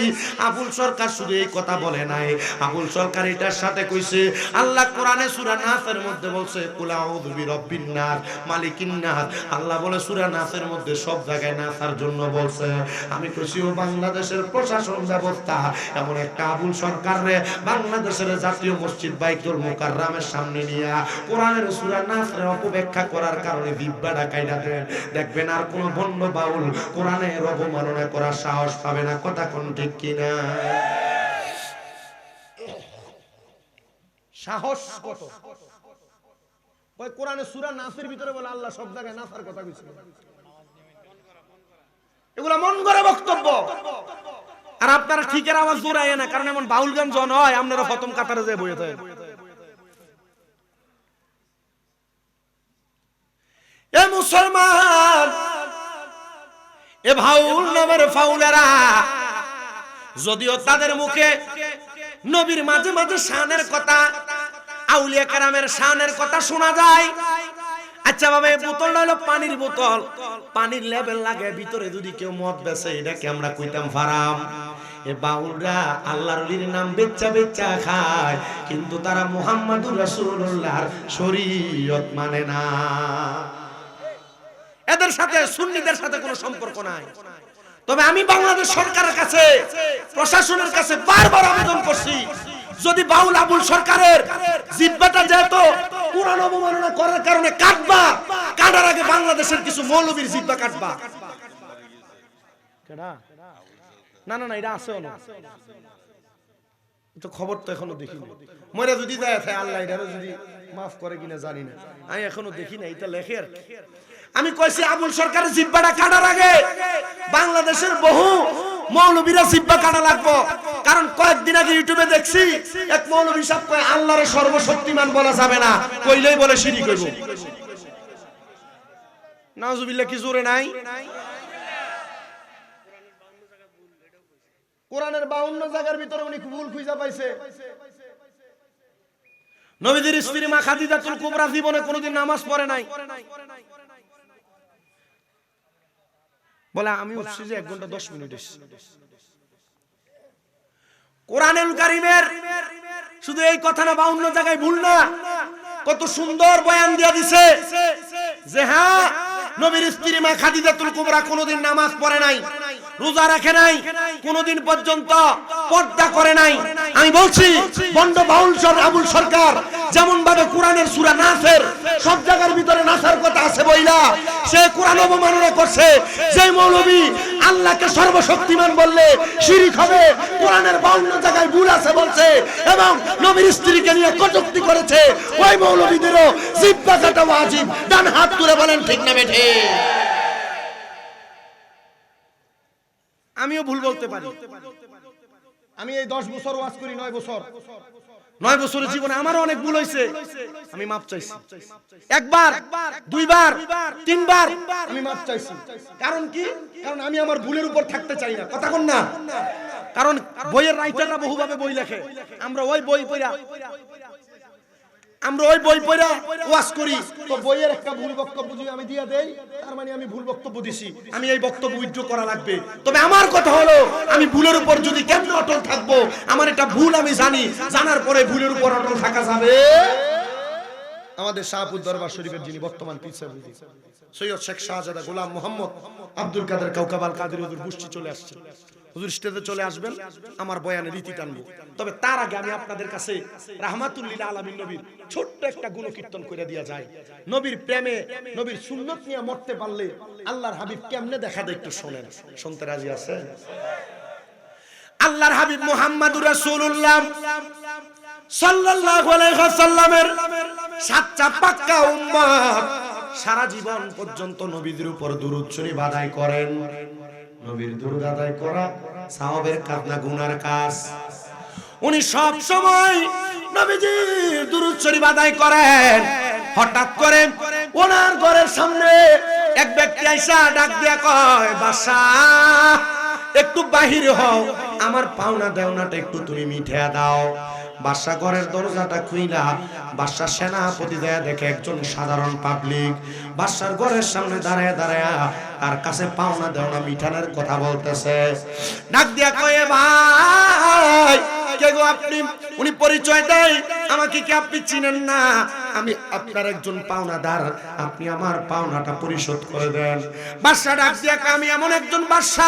আবুল সরকার শুধু এই কথা বলে নাই, আবুল সরকার এটার সাথে কইছে আল্লাহ কোরআনে সূরা নাসের মধ্যে বলছে কুল আউযু বিরাব্বিন নাস মালিকিন নাস। আল্লাহ বলে সূরা নাসের মধ্যে সব জায়গায় নাসার জন্য বলছে। আমি কইছি ও বাংলাদেশের প্রশাসন ব্যবস্থা এমন একটা আবুল সরকার রে বাংলাদেশের জাতীয় মসজিদ বাইতুল মুকাররমের সামনে নিয়ে কোরআনের সূরা নাসের অপব্যাখ্যা করার কারণে দিব্যাটা কাইটা দেন, দেখবেন আর কোন ভণ্ড বাউল কোরআনের অবমাননা করার সাহস পাবে না। কথা কোন ঠিক কিনা? সাহস কত? ওই কোরআনে সূরা নাসের ভিতরে বলে আল্লাহ সব জায়গায় নাসার কথা কইছে। এগুলা মন গড়া বক্তব্য। আর আপনারা ঠিকের আওয়াজ জোরায় না, কারণ এমন বাউল গান জন হয় আপনারা খতম কাতারে যায় বইয়ে থাকে। এ মুসলমান, এ বাউল নামের ফাউলেরা যদিও তাদের মুখে নবীর মাঝে মাঝে শানের কথা, আউলিয়া কেরামের শানের কথা শোনা যায়। আচ্ছা বাবা, এই বোতলটা হলো পানির বোতল, পানির লেভেল লাগে ভিতরে যদি কেউ মদ বেচে এটাকে আমরা কইতাম ফারাম। এ বাউলরা আল্লাহর ওলির নাম বেচ্চা বেচ্চা খায়, কিন্তু তারা মুহাম্মাদুর রাসূলুল্লাহর শরীয়ত মানে না। এদের সাথে সুন্নিদের সাথে কোনো সম্পর্ক নাই। তবে আমি বাংলাদেশ সরকারের কাছে, প্রশাসনের কাছে বারবার আবেদন করছি, যদি বাউল আবুল সরকারের জিহ্বাটা যেহেতু কুরআন অবমাননা করার কারণে কাটবা, কাটার আগে বাংলাদেশের কিছু মৌলবীর জিহ্বা কাটবা। না না না, এটা আছে না, তো খবর তো এখনো দেখিনি। মরে যদি যায় আল্লাহ এটারও যদি মাফ করে কিনা জানি না, আমি এখনো দেখি না। এটা লেখে আর আমি কইছি আবুল সরকারের জিহ্বাটা কাটার আগে বাংলাদেশের বহু মৌলবীরা জিহ্বা কাটা লাগবো। কারণ কয়েকদিন আগে ইউটিউবে দেখছি এক মৌলবী সাহেব কয় আল্লাহর সর্বশক্তিমান বলা যাবে না, কইলেই বলে শিরক হইব। নাউজুবিল্লাহ, কি জোরে নাই? কোরআনের 52 জায়গার ভিতরে উনি ভুল খুঁজে পাইছে। নবীদের স্ত্রী মা খাদিজাতুল কুবরা জীবনে কোনোদিন নামাজ পড়ে নাই। বলে আমি উঠছি যে 1 ঘন্টা 10 মিনিট এসেছি। কোরআনুল কারীমের শুধু এই কথা না, 52 জায়গায় ভুল না, কত সুন্দর বয়ান দিয়া দিছে যে হ্যাঁ, নবীর স্ত্রী মা খাদিজাতুল কুবরা কোনোদিন নামাজ পড়ে নাই, রোজা রাখে নাই, কোনোদিন পর্যন্ত পর্দা করে নাই। আমি বলছি বন্ড বাউল আবুল সরকার যেমন ভাবে কোরআনের সূরা নাসের সব জায়গার ভিতরে নাসার কথা আছে বইলা সে কোরআন অবমাননা করছে। যে মৌলবী আল্লাহকে সর্বশক্তিমান বললে শিরক হবে, কোরআনের 52 জায়গায় ভুল আছে বলছে এবং নবীর স্ত্রীকে নিয়ে কটূক্তি করেছে, ওই মৌলবীদেরও জিহ্বা কাটা ওয়াজিব। ডান হাত তুলে বলেন ঠিক না বেঠে? আমিও ভুল বলতে পারি। আমি এই 10 বছর ওয়াজ করি, 9 বছরের জীবনে আমারও অনেক ভুল হয়েছে, আমি মাপ চাইছি। একবার, দুইবার, তিনবার আমি মাপ চাইছি। কারণ কি? কারণ আমি আমার ভুলের উপর থাকতে চাই না। কথা কোন না? কারণ বইয়ের রাইটাররা বহুভাবে বই লেখে, আমরা ওই বই পড়া ওয়াজ করি, তো বইয়ের একটা ভুল বক্তব্য যদি আমি দিয়া দেই, তার মানে আমি ভুল বক্তব্য দিছি, আমি এই বক্তব্য উইথড্র করা লাগবে। তবে আমার কথা হলো, আমি ভুলের উপর যদি কেমনে অটল থাকবো, আমার এটা ভুল আমি জানি, জানার পরে ভুলের উপর অটল থাকা যাবে। আমাদের শাহপুর দরবার শরীফের যিনি বর্তমান পীর সাহেব সৈয়দ শেখ শাহজাদা গোলাম মোহাম্মদ আব্দুল কাদের কাউকাবাল কাদের হুজুর বুষ্টি চলে আসছে। হুজুর স্টেজে চলে আসবেন, আমার বয়ানে রীতি টানবো। তবে তার আগে আমি আপনাদের কাছে রাহমাতুল লিল আলামিন নবীর ছোট্ট একটা গুণকীর্তন করে দিয়া যায়। নবীর প্রেমে, নবীর সুন্নত নিয়ে মরতে পারলে আল্লাহর হাবিব কেমনে দেখা দেয় একটু শোনেন। শুনতে রাজি আছেন? আল্লাহর হাবিব মুহাম্মাদুর রাসূলুল্লাহ সাল্লাল্লাহু আলাইহি ওয়াসাল্লামের সাচ্চা পাক্কা উম্মত সারা জীবন পর্যন্ত নবীদের উপর দুরূদ শরীফ আদায় করেন। নবীর দুরূদ আদায় করা সাহাবের কাজ না, গুনার কাজ। উনি সব সময় নবীজির দুরূদ শরীফ আদায় করেন। হঠাৎ করে ওনার ঘরের সামনে এক ব্যক্তি আইসা ডাক দিয়া কয়, বাদশাহ একটু বাহির হও, আমার পাওনা দেওনাটা একটু তুমি মিঠিয়ে দাও। বাদশাহ ঘরের দরজাটা খুইলা বাদশাহ সেনাপতি দেয়া দেখে একজন সাধারণ পাবলিক বাদশার ঘরের সামনে দাঁড়ায় তার কাছে পাওনা দেওনা মিঠানোর কথা বলতেছে। ডাক দিয়া কয়ে, ভাই কে গো আপনি? উনি পরিচয় দেয় আমাকে, কি আপনি চিনেন না? আমি আপনার একজন পাওনাদার, আপনি আমার পাওনাটা পরিশোধ করে দেন। বাদশা ডাক দিয়া কয়, আমি এমন একজন বাদশা,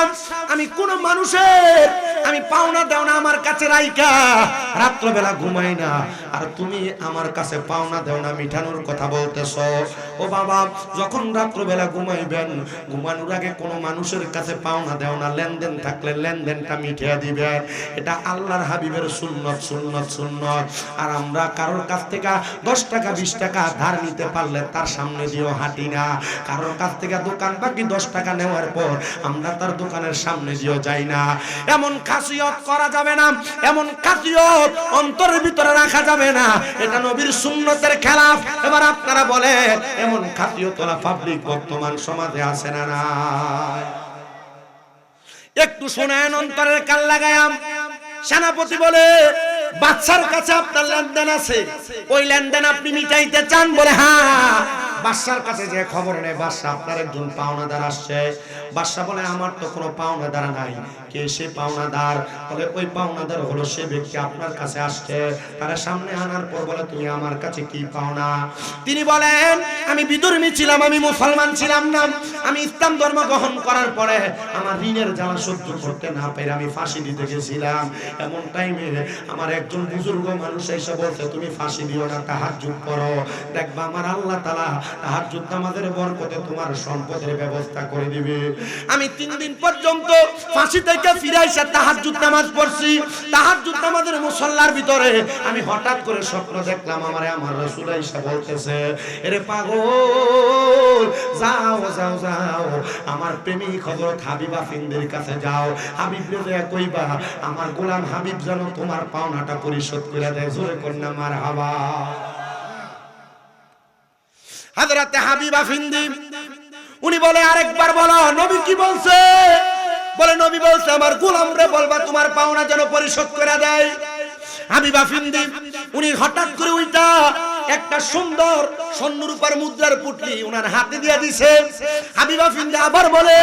আমি কোন মানুষের আমি পাওনা দেওনা আমার কাছে রাইখা রাত্রবেলা ঘুমাই না, আর তুমি আমার কাছে পাওনা দেওনা মিঠানোর কথা বলতেছো। ও বাবা, যখন রাত্রবেলা ঘুমাইবেন, ঘুমানোর আগে কোন মানুষের কাছে পাওনা দেওনা লেনদেন থাকলে লেনদেনটা মিঠিয়ে দিবেন। এটা আল্লাহর হাবিবের সুন্নত সুন্নত সুন্নত। আর আমরা কারোর কাছ থেকে 10 টাকা 20 টাকা ধার নিতে পারলে তার সামনে দিয়েও হাঁটি না। কারোর কাছ থেকে দোকান বাকি 10 টাকা নেওয়ার পর আমরা তার দোকানের সামনে দিয়েও যাই না। এমন খাসিয়ত করা যাবে না, এমন খাসিয়ত অন্তরের ভিতরে রাখা যাবে না, এটা নবীর সুন্নতের খেলাফ। এবার আপনারা বলে এমন খাসিয়তওয়ালা পাবলিক বর্তমান সমাজে আছে না নাই? একটু শুনেন, অন্তরের কান লাগায়াম। সেনাপতি বলে, বাদশার কাছে আপনার লেনদেন আছে, ওই লেনদেন আপনি মিটাইতে চান? বলে হ্যাঁ। বাদশার কাছে যে খবর নেই, বাদশা আপনার একজন পাওনাদার আসছে। বাদশা বলে, আমার তো কোনো পাওনাদার নাই, কে সে পাওনাদার? বলে ওই পাওনাদার হলো সে ব্যক্তি আপনার কাছে আসছে। তার সামনে আনার পর বলে তুমি আমার কাছে কি পাওনা? তিনি বলেন আমি বিধর্মী ছিলাম, আমি মুসলমান ছিলাম না। আমি ইসলাম ধর্ম গ্রহণ করার পরে আমার ঋণের জ্বালা সহ্য করতে না পেরে আমি ফাঁসি দিতে গেছিলাম। এমন টাইমে আমার একজন বুজুর্গ মানুষ এসে বলছে তুমি ফাঁসি দিও না, তাহাজ্জুদ করো, দেখবা আমার আল্লাহ তাআলা তাহাজ্জুদ নামাজের বরকতে তোমার সম্পদের ব্যবস্থা করে দিবে। আমি 3 দিন পর্যন্ত ফাঁসি থেকে ফিরে এসে তাহাজ্জুদ নামাজ পড়ছি। তাহাজ্জুদ নামাজের মুসল্লার ভিতরে আমি হঠাৎ করে স্বপ্ন দেখলাম আমার রাসূল এসে বলতেছে এরে পাগল যাও যাও যাও আমার প্রেমিক হযরত হাবিব আফিন্দির কাছে যাও। হাবিব রে কইবা আমার গোলাম হাবিব যেন তোমার পাওনাটা পরিশোধ করে দেয়। জোরে কন্যা মারহাবা। হযরত হাবিব আফিন্দি উনি বলে আরেকবার বলো নবী কি বলছে? বলে নবী বলছে আমার গোলাম রে বলবা তোমার পাওনা যেন পরিশোধ করে দেয়। হাবিব আফিন্দি উনি হঠাৎ করে উল্টা একটা সুন্দর স্বর্ণরূপার মুদ্রার পুটলি ওনার হাতে দিয়ে দিছে। হাবিব আফিন্দি আবার বলে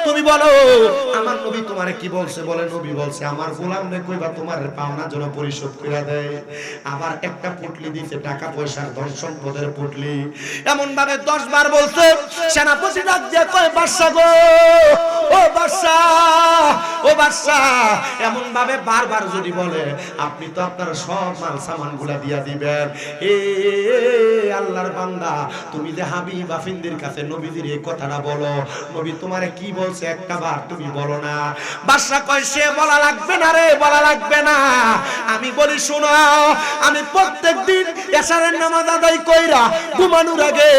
তুমি বলো আমার নবী তোমারে কি বলছে? বলে নবী বলছে আমার গোলাম রে কইবা তোমার পাওনা যেন পরিশোধ করে দেয়। আবার একটা পুটলি দিছে টাকা পয়সার ধন সম্পদের পুটলি। এমন ভাবে 10 বার বলছে। সেনাপতি ডাক দিয়ে কয় বাদশা গো, ও বাদশা, ও বাদশা। এমন ভাবে বারবার যদি বলে আপনি তো আপনার সব মাল সামানগুলা দিয়া দিবেন। আল্লাহর বান্দা তুমি যে হাবিব আফিন্দির কাছে নবীজির এই কথাটা বলো, নবী তোমারে কি বলছে একটা বার তুমি বলো না। বাদশা কয় সে বলা লাগবে না রে, বলা লাগবে না। আমি বলি শোনো, আমি প্রত্যেকদিন এশারের নামাজ আদায় কইরা ঘুমানোর আগে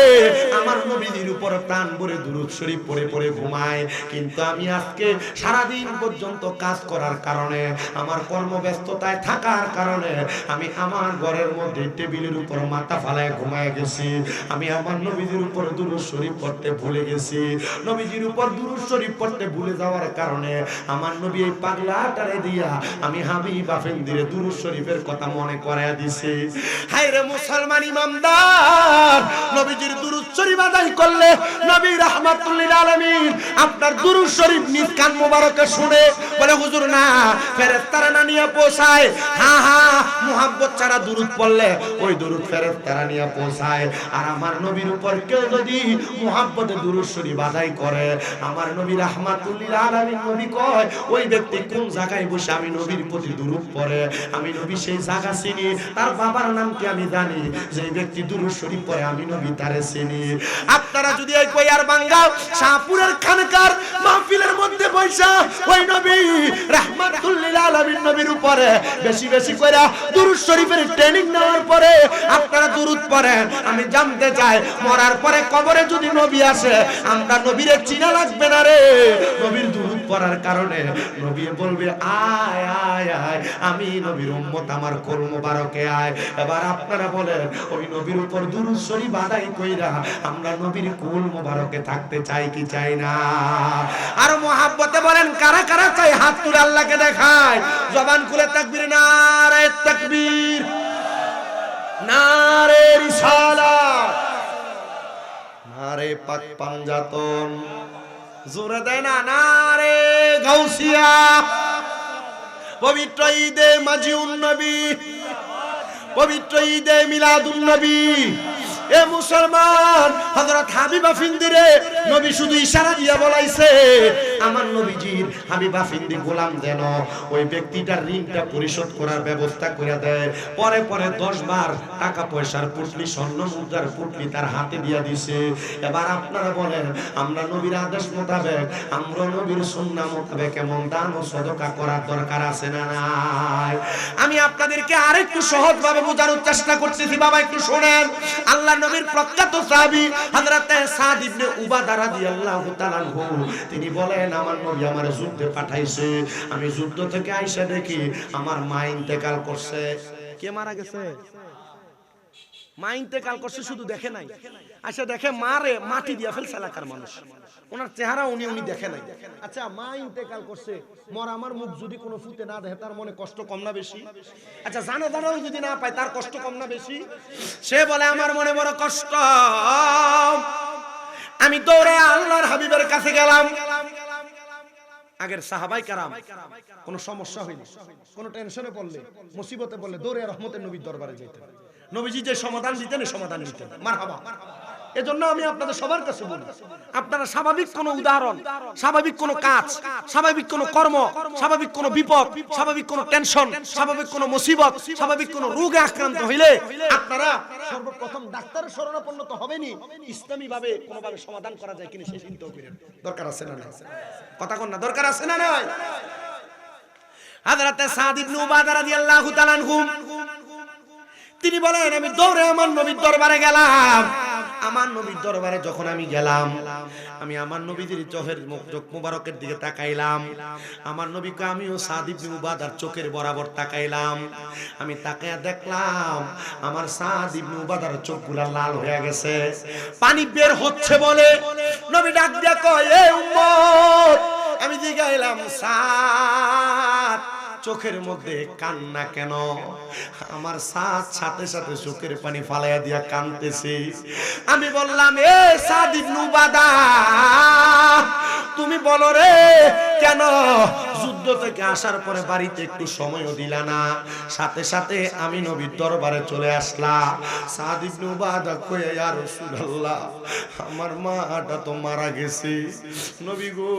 আমার নবীজির উপর প্রাণ ভরে দুরূদ শরীফ পড়ে পড়ে ঘুমাই। কিন্তু আমি আজকে সারা দিন পর্যন্ত কাজ করার কারণে, আমার কর্মব্যস্ততায় থাকার কারণে আমি আমার ঘরের মধ্যে টেবিলের উপর মাথা ফালায় ঘুমায় গেছি। আমি আমার নবীজির উপর দুরূদ শরীফ পড়তে ভুলে গেছি। নবীজির উপর দুরূদ শরীফ পড়তে ভুলে যাওয়ার কারণে আমার নবী এই পাগলাটারে দিয়া আমি হাবিব আফিন্দিরে দুরূদ শরীফের কথা মনে করায়া দিছি। হায় রে মুসলমান ইমানদার, নবীজির দুরূদ শরীফ আদায় করলে নবী রাহমাতুল লিল আলামিন আপনার দুরূদ শরীফ নিজ কান মোবারকে শুনে বলে হুজুর না ফেরেশতারা না নিয়ে পৌঁছায়। হ্যাঁ হ্যাঁ মুহাব্বত ছাড়া দুরূদ পড়লে ওই দুরূদ ফেরেশতারা নিয়ে পৌঁছায়। আর আমার নবীর উপর কেউ যদি মুহাব্বতে দুরূদ শরীফ আদায় করে, আমার নবী রাহমাতুল লিল আলামিন নবী কয় ওই ব্যক্তি কোন জায়গায় বসে আমি নবীর প্রতি দুরূদ পড়ে, আমি নবী সেই জায়গা চিনি, তার বাবার নাম কি আমি জানি, যে ব্যক্তি দুরূদ শরীফ পড়ে আমি নবী তারে চিনি। আপনারা যদি এই কইয়ার বাঙ্গাও শাহপুরের খানকার মাহফিলের মধ্যে বসা ওই নবী রাহমাতুল লিল আলামিন নবীর উপরে বেশি বেশি কইরা দুরূদ শরীফের ট্রেনিং নেওয়ার পরে আপনারা দুরূদ পড়েন, আমি জানতে চাই মরার পরে কবরে যদি নবী আসে আমরা নবীরে চিনা লাগবে না রে? নবীর দুরূদ পড়ার কারণে নবী বলবে আয় আয় আয় আমি নবীর উম্মত, আমার কোল মোবারকে আয়। এবার আপনারা বলেন ওই নবীর উপর দুরূদ শরীফ আদায় কইরা আমরা নবীর কোল মোবারকে থাকতে চাই কি চাই না? আর মুহাব্বতে বলেন কারা কারা চাই? হাত তুলে আল্লাহকে দেখায়, জবান খুলে তাকবীর, নারে তাকবীর, নারে রিসালাত, নারে পাক পাঞ্জাতন, জোরে দেয় না নারে গাউসিয়া। পবিত্র ঈদে মাজিউন নবী, পবিত্র ঈদে মিলাদুন নবী। এ মুসলমান, হযরত হাবিব আফিন্দিরে নবী শুধু ইশারা দিয়া বলাইছে আমার নবীজির হাবিব আফিন্দি গোলাম যেন ওই ব্যক্তিটার ঋণটা পরিশোধ করার ব্যবস্থা করে দেয়। পরে পরে 10 বার টাকা পয়সার পুটলি, স্বর্ণ মুদ্রার পুটলি তার হাতে দিয়া দিছে। এবার আপনারা বলেন আমরা নবীর আদেশ মোতাবেক, আমরা নবীর সুন্নাহ মোতাবেক এমন দান ও সদকা করার দরকার আছে না নাই? আমি আপনাদেরকে আরেকটু সহজভাবে বোঝানোর চেষ্টা করতেছি, বাবা একটু শুনেন। আল্লাহ নবীর প্রখ্যাত সাহাবী হযরত সাদ ইবনে উবাদা রাদিয়াল্লাহু তাআলা আনহু তিনি বলেন আমার নবী আমারে যুদ্ধে পাঠাইছে, আমি যুদ্ধ থেকে আইসা দেখি আমার মা ইন্তেকাল করছে। কে মারা গেছে? মা ইন্তেকাল করছে, শুধু দেখে নাই, আচ্ছা দেখে মারে মাটি দিয়া ফেলছে এলাকার মানুষ, ওনার চেহারা উনি দেখে নাই। আচ্ছা মা ইন্তেকাল করছে, মর আমার মুখ যদি কোনো ফুতে না দেখে তার মনে কষ্ট কম না বেশি? আচ্ছা জানাজানাও যদি না পায় তার কষ্ট কম না বেশি? সে বলে আমার মনে বড় কষ্ট, আমি দৌড়ে আল্লাহর হাবিবের কাছে গেলাম। আগের সাহাবাই কারাম কোনো সমস্যা হইলে, কোনো টেনশনে পড়লে, মুসিবতে পড়লে দৌড়ে রহমতের নবীর দরবারে যেতেন। নবীজি যে সমাধান দিতেন এই সমাধান দিতেন। মারহাবা। এজন্য আমি আপনাদের সবার কাছে বলি, আপনারা স্বাভাবিক কোনো উদাহরণ, স্বাভাবিক কোনো কাজ, স্বাভাবিক কোনো কর্ম, স্বাভাবিক কোনো বিপদ, স্বাভাবিক কোনো টেনশন, স্বাভাবিক কোনো মুসিবত, স্বাভাবিক কোনো রোগে আক্রান্ত হইলে আপনারা সর্বপ্রথম ডাক্তারের শরণাপন্ন তো হবেনই, ইসলামী ভাবে কোনোভাবে সমাধান করা যায় কিনা সেই চিন্তা করেন। দরকার আছে না না? কথা কোন না, দরকার আছে না নয়? হযরত সাদ ইবনে উবাদা রাদিয়াল্লাহু তাআলা আনহু তিনি বলেন, আমি দৌড়ে আমার নবীর দরবারে গেলাম। আমার নবীর দরবারে যখন আমি গেলাম, আমি আমার নবীজির চোখের চোখ মুবারকের দিকে তাকাইলাম। আমার নবীকে আমিও সাদ ইবনে উবাদার চোখের বরাবর তাকাইলাম। আমি তাকায়া দেখলাম আমার সাদ ইবনে উবাদার চোখগুলা লাল হয়ে গেছে, পানি বের হচ্ছে বলে নবী ডাক দিয়া কয়, এ উম্মত। আমি জিগাইলাম, সাদ চোখের মধ্যে কান্না কেন? আমার সাথে সাথে চোখের পানি ফালাইয়া দিয়া কাঁদতেছে। আমি বললাম, এ সাদ ইবনে উবাদা, তুমি বলো রে কেন যুদ্ধ থেকে আসার পরে বাড়িতে একটু সময়ও দিলা না? সাথে সাথে আমি নবীর দরবারে চলে আসলাম। সাদ ইবনে উবাদা কয়, ইয়া রাসূলুল্লাহ, আমার মাটা তো মারা গেছে নবী গো।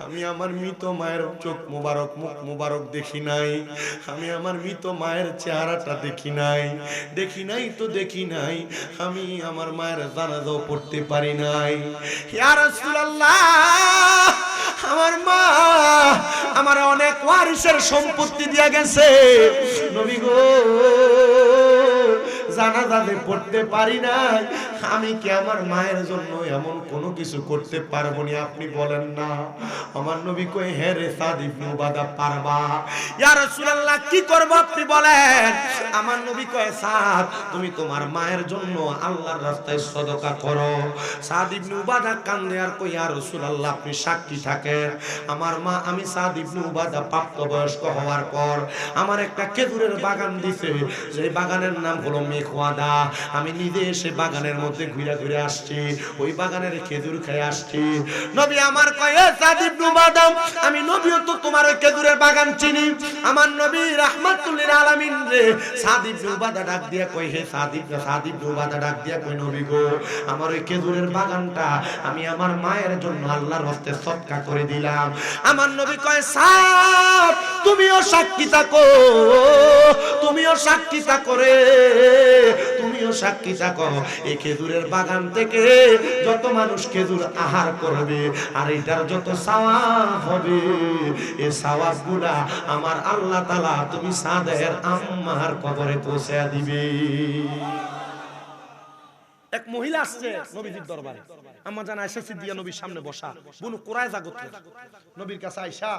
আমি আমার মৃত মায়ের চোখ মুবারক, মুখ মুবারক দেখি নাই। আমি আমার মৃত মায়ের চেহারাটা দেখি নাই। তো দেখি নাই। আমি আমার মায়ের জানাজাও পড়তে পারি নাই। ইয়া রাসূলুল্লাহ, আমার মা আমার অনেক ওয়ারিসের সম্পত্তি দিয়া গেছে নবী গো, জানাজাতে পড়তে পারি নাই। আমি কি আমার মায়ের জন্য এমন কোনো কিছু করতে পারবো না? আপনি বলেন না। আমার নবী কই, হ্যাঁ রে সাদ ইবনে উবাদা, পারবা। ইয়া রাসূলুল্লাহ, কি করব আপনি বলেন? আমার নবী কয়, সাদ তুমি তোমার মায়ের জন্য আল্লাহর রাস্তায় সদকা করো। সাদ ইবনে উবাদা কান্দে আর কই, ইয়া রাসূলুল্লাহ, আপনি সাক্ষী থাকেন। আমার মা, আমি সাদ ইবনে উবাদা প্রাপ্তবয়স্ক হওয়ার পর আমার একটা খেজুরের বাগান দিছে, সেই বাগানের নাম হলো মেঘওয়াদা। আমি নিজে এসে বাগানের মধ্যে ঘুরে ঘুরে আসছি, ওই বাগানের খেজুর খেয়ে আসছি। নবী আমার কয়, এ সাদ ইবনে উবাদা, আমি নবীও তো তোমার ওই খেজুরের বাগান চিনি। আমার নবী রাহমাতুল লিল আলামিন রে সাদ ইবনে উবাদা ডাক দিয়া কয়, হে সাদ ইবনে উবাদা ডাক দিয়া কয়, নবী গো, আমার ওই খেজুরের বাগানটা আমি আমার মায়ের জন্য আল্লাহর হস্তে সদকা করে দিলাম। আমার নবী কয়, সাদ তুমিও সাক্ষী থাকো, তুমিও সাক্ষী থাকো রে, তুমিও সাক্ষী থাকো। এই খেজুরের বাগান থেকে যত মানুষ খেজুর আহার করবে আর এটার যত সওয়াব হবে, এই সওয়াবগুলা আমার আল্লাহ তাআলা তুমি সাদের আম্মার কবরে পৌঁছে দিবে। এক মহিলা আসছে নবীজির দরবারে। আম্মা জান আয়েশা সিদ্দিকা নবীর সামনে বসা, বনু কুরাইজা গোত্রের। নবীর কাছে আয়েশা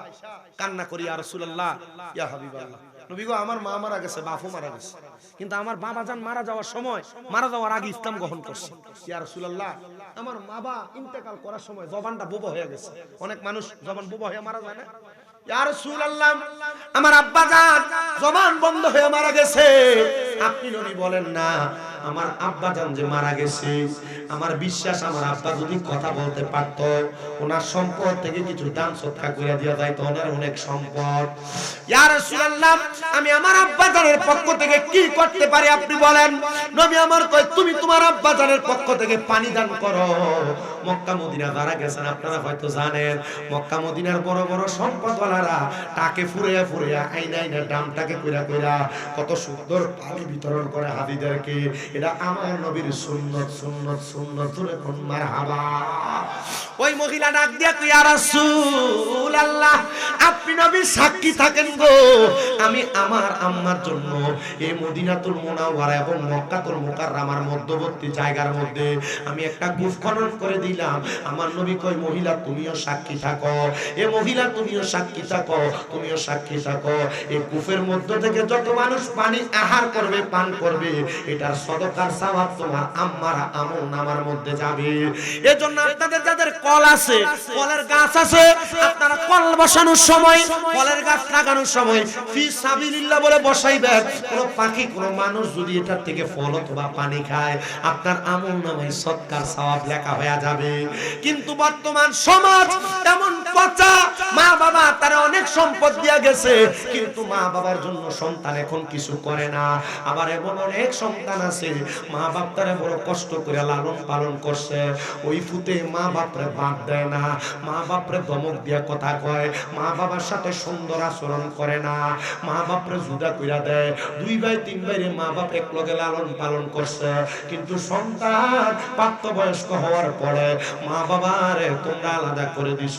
কান্না করি, ইয়া রাসূলুল্লাহ, ইয়া হাবিবাল্লাহ, নবী গো, আমার মা মারা গেছে, বাপও মারা গেছে, কিন্তু আমার বাবা জান মারা যাওয়ার সময়, মারা যাওয়ার আগে ইসলাম গ্রহণ করছে। ইয়া রাসূলুল্লাহ, আমার বাবা ইন্তেকাল করার সময় জবানটা বোবা হয়ে গেছে। অনেক মানুষ জবান বোবা হয়ে মারা যায় না? ইয়া রাসূলুল্লাহ, আমার আব্বা জান জবান বন্ধ হয়ে মারা গেছে। আপনি নবী বলেন না আমার আব্বা জান যে মারা গেছে, আমার বিশ্বাস আমার আব্বা যদি কথা বলতে পারত, ওনার সম্পদ থেকে কিছু দান সদকা করে দেয়া যাইতো, ওনার অনেক সম্পদ। ইয়া রাসূলুল্লাহ, আমি আমার আব্বা জানের পক্ষ থেকে কি করতে পারি আপনি বলেন? নবী আমার কয়, তুমি তোমার আব্বা জানের পক্ষ থেকে পানি দান করো। মক্কা মদিনা যারা গেছেন আপনারা হয়তো জানেন, মক্কা মদিনার বড় বড় সম্পদওয়ালারা টাকে ফুরাইয়া ফুরাইয়া আইনা আইনা দামটাকে কইরা কইরা কত সুন্দর পানি বিতরণ করে হাজিদেরকে। এটা আমার নবীর সুন্নাত, সুন্নাত, সুন্নাত। জোরে কোন মারহাবা। ওই মহিলা ডাক দিয়া কই, ইয়া রাসূলুল্লাহ, আপনি নবী সাক্ষী থাকেন গো, আমি আমার আম্মার জন্য এই মদিনাতুল মুনাওয়ারা এবং মক্কাতুল মুকাররমার মধ্যবর্তী জায়গার মধ্যে আমি একটা কূপ খনন করে দিলাম। আমার নবী কই, মহিলা তুমিও সাক্ষী থাকো, এ মহিলা তুমিও সাক্ষী থাকো, তুমিও সাক্ষী থাকো। এই কূপের মধ্য থেকে যত মানুষ পানি আহার করবে, পান করবে, এটার সদকার সওয়াব তোমার আম্মার আমল নামার মধ্যে যাবে। এজন্য আপনাদের যাদের কল আছে, কলের গাছ আছে, আপনারা কল বসানোর সময়, কলের গাছ লাগানোর সময় ফি সাবিলিল্লাহ বলে বসাইবেন। কোন পাখি কোন মানুষ যদি এটার থেকে ফল অথবা পানি খায়, আপনার আমলনামায় সদকার সওয়াব লেখা হয়ে যাবে। কিন্তু বর্তমান সমাজ তেমন পচা, মা বাবা তারা অনেক সম্পদ দিয়া গেছে, কিন্তু মা বাবার জন্য সন্তান এখন কিছু করে না। আবার এমন অনেক সন্তান আছে, মা বাপ তারা বড় কষ্ট করে লালন পালন করছে, ওই ফুতে মা বাপরে ভাত দেয় না, মা বাপরে ধমক দিয়া কথা কয়, মা বাবার সাথে সুন্দর আচরণ করে না, মা বাপরে জুদা কইরা দেয়। 2 ভাই 3 ভাইরে মা বাপ এক লগে লালন পালন করছে, কিন্তু সন্তান প্রাপ্তবয়স্ক হওয়ার পরে মা বাবারে তোমরা আলাদা করে দিছ।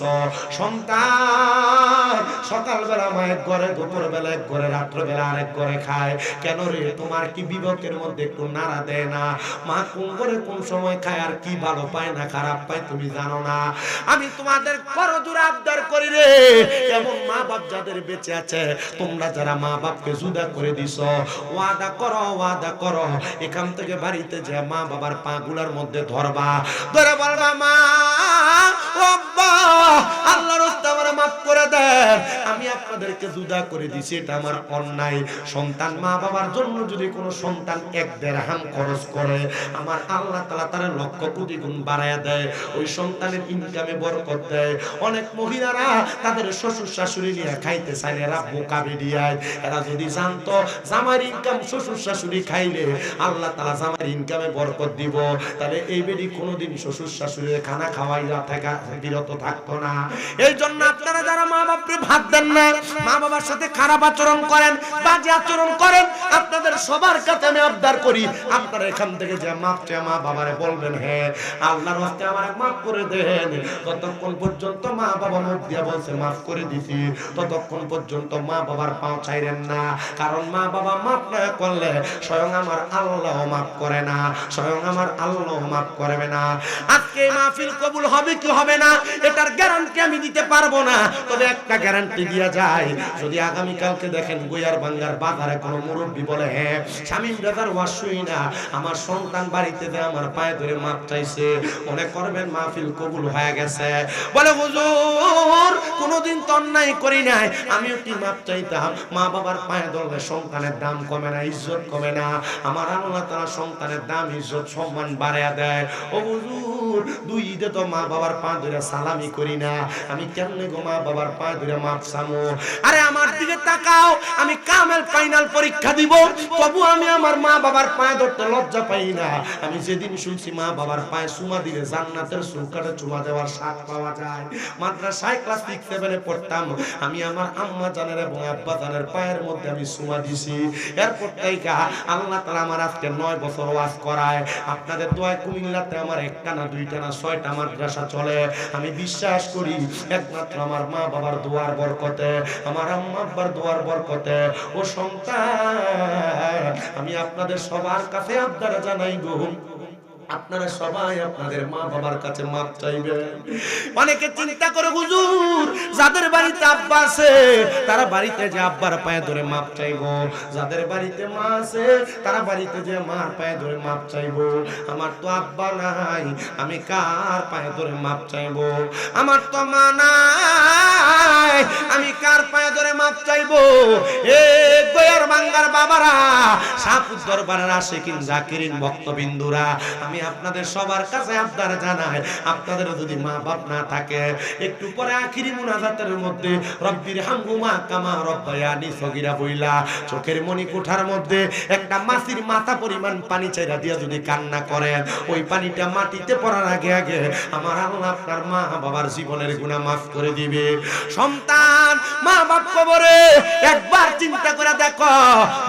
সন্তান সকালবেলা মা এক ঘরে, দুপুরবেলা এক ঘরে, রাত্রবেলা আরেক ঘরে খায়। কেন রে, তোমার কি বিবেকের মধ্যে একটু নাড়া দেয় না? মা কোন করে কোন সময় খায় আর কি ভালো পায় না খারাপ পায় তুমি জানো না? আমি তোমাদের করজোড়ে আবদার করি রে, এমন মা বাপ যাদের বেঁচে আছে, তোমরা যারা মা বাপকে জুদা করে দিছ, ওয়াদা করো, ওয়াদা করো, এখান থেকে বাড়িতে যে মা বাবার পা গুলার মধ্যে ধরবা, ধরে বলবা মা ও আব্বা, আল্লাহর রাস্তায় আমারে maaf করে দেন, আমি আপনাদেরকে জুদা করে দিছি, এটা আমার অন্যায়। সন্তান মা বাবার জন্য যদি কোনো সন্তান 1 দিরহাম খরচ করে, আমার আল্লাহ তাআলা তার লক্ষ কোটি গুণ বাড়ায়া দেয়, ওই সন্তানের ইনকামে বরকত দেয়। অনেক মহিলারা তাদের শ্বশুর শাশুড়ি নিয়ে খাইতে চায়, এরা বোকা বেডিয়ায়। এরা যদি জানতো জামার ইনকাম শ্বশুর শাশুড়ি খাইলে আল্লাহ তাআলা জামার ইনকামে বরকত দিব, তাহলে এই বেডি কোনোদিন শ্বশুর শাশুড়ির খানা খাওয়াইয়া থাকা বিরত থাকতো না। এই জন্য আপনারা যারা মা বাপরে ভাত দেন না, মা বাবার সাথে খারাপ আচরণ করেন, বাজে আচরণ করেন, আপনাদের সবার কাছে আমি আবদার করি, আপনারা এখান থেকে যে মাপ চেয়ে মা বাবারে বলবেন, হ্যাঁ আল্লাহর রাস্তায় আমারে মাফ করে দেন। ততক্ষণ পর্যন্ত মা বাবা মুখ দিয়া বলছে মাফ করে দিছি, ততক্ষণ পর্যন্ত মা বাবার পাও ছাইরেন না। কারণ মা বাবা মাফ না করলে স্বয়ং আমার আল্লাহ মাফ করে না, স্বয়ং আমার আল্লাহ মাফ করবে না। আজকে মাহফিল কবুল হবে কি হবে না এটার গ্যারান্টি আমি দিতে পারবো না, তবে একটা গ্যারান্টি দিয়া যায়, যদি আগামী কালকে দেখেন গোয়ার বাঙ্গার বাজারে কোনো মুরব্বি বলে, হ্যাঁ শামীম দাদার ওয়াজ শুই না, আমার সন্তান বাড়িতে যে আমার পায়ে ধরে মাপ চাইছে, মনে করবেন মাহফিল কবুল হয়ে গেছে। বলে হুজুর কোনোদিন তো অন্যায় করি নাই, আমিও কি মাপ চাইতাম? মা বাবার পায়ে ধরলে সন্তানের দাম কমে না, ইজ্জত কমে না? আমার আল্লাহ তাআলা সন্তানের দাম ইজ্জত সম্মান বাড়ায়া দেয়। ও হুজুর 2 ঈদে তো মা বাবার পা ধরে সালামি করি না, আমি কেমনে গো মা বাবার পা ধরে মাপ চামো? আরে আমার দিকে তাকাও, আমি কামেল ফাইনাল পরীক্ষা দিব, তবু আমি আমার মা বাবার পায়ে ধরতে লজ্জা পাই না। আমি যেদিন শুনছি মা বাবার পায়ে চুমা দিলে জান্নাতের চৌকাঠে চুমা দেওয়ার স্বাদ পাওয়া যায়, মাদ্রাসায় ক্লাস 6-7 পড়তাম, আমি আমার আম্মা জানের এবং আব্বা জানের পায়ের মধ্যে আমি চুমা দিছি। এরপর থেকে আল্লাহ তাআলা আমার আজকে 9 বছর ওয়াজ করায়। আপনাদের দোয়ায় কুমিল্লাতে আমার 1টা না 2টা না 6টা মাদ্রাসা চলে। আমি বিশ্বাস করি একমাত্র আমার মা বাবার দোয়ার বরকতে, আমার আম্মা আব্বার দোয়ার বরকতে। ও সন্তান, আমি আপনাদের সবার কাছে আবদার জানাই গো, আপনারা সবাই আপনাদের মা বাবার কাছে মাপ চাইবেন। অনেকে চিন্তা করে হুজুর যাদের বাড়িতে আব্বা আছে তারা বাড়িতে যে আব্বার পায়ে ধরে মাপ চাইবো, যাদের বাড়িতে মা আছে তারা বাড়িতে যে মার পায়ে ধরে মাপ চাইবো। আমার তো আব্বা নাই, আমি কার পায়ে ধরে মাপ চাইবো? আমার তো মা নাই, আমি কার পায়ে ধরে মাপ চাইবো? এ গোয়ার বাঙ্গার বাবারা, শাহপুর দরবারের আশিকিন জাকিরিন ভক্তবিন্দুরা, আমি আপনাদের সবার কাছে আবদার জানাই, আপনাদের যদি মা বাপ না থাকে, একটু পরে আখিরি মুনাজাতের মধ্যে রব্বির হামহুমা কামা রব্বায়ানি সগীরা বইলা চোখের মনি কোঠার মধ্যে একটা মাছির মাথা পরিমাণ পানি চাইরা দিয়া যদি কান্না করেন, ওই পানিটা মাটিতে পড়ার আগে আগে আমার আল্লাহ আপনার মা বাবার জীবনের গুনাহ মাফ করে দিবে। সন্তান মা বাপ কবরে একবার চিন্তা করে দেখো,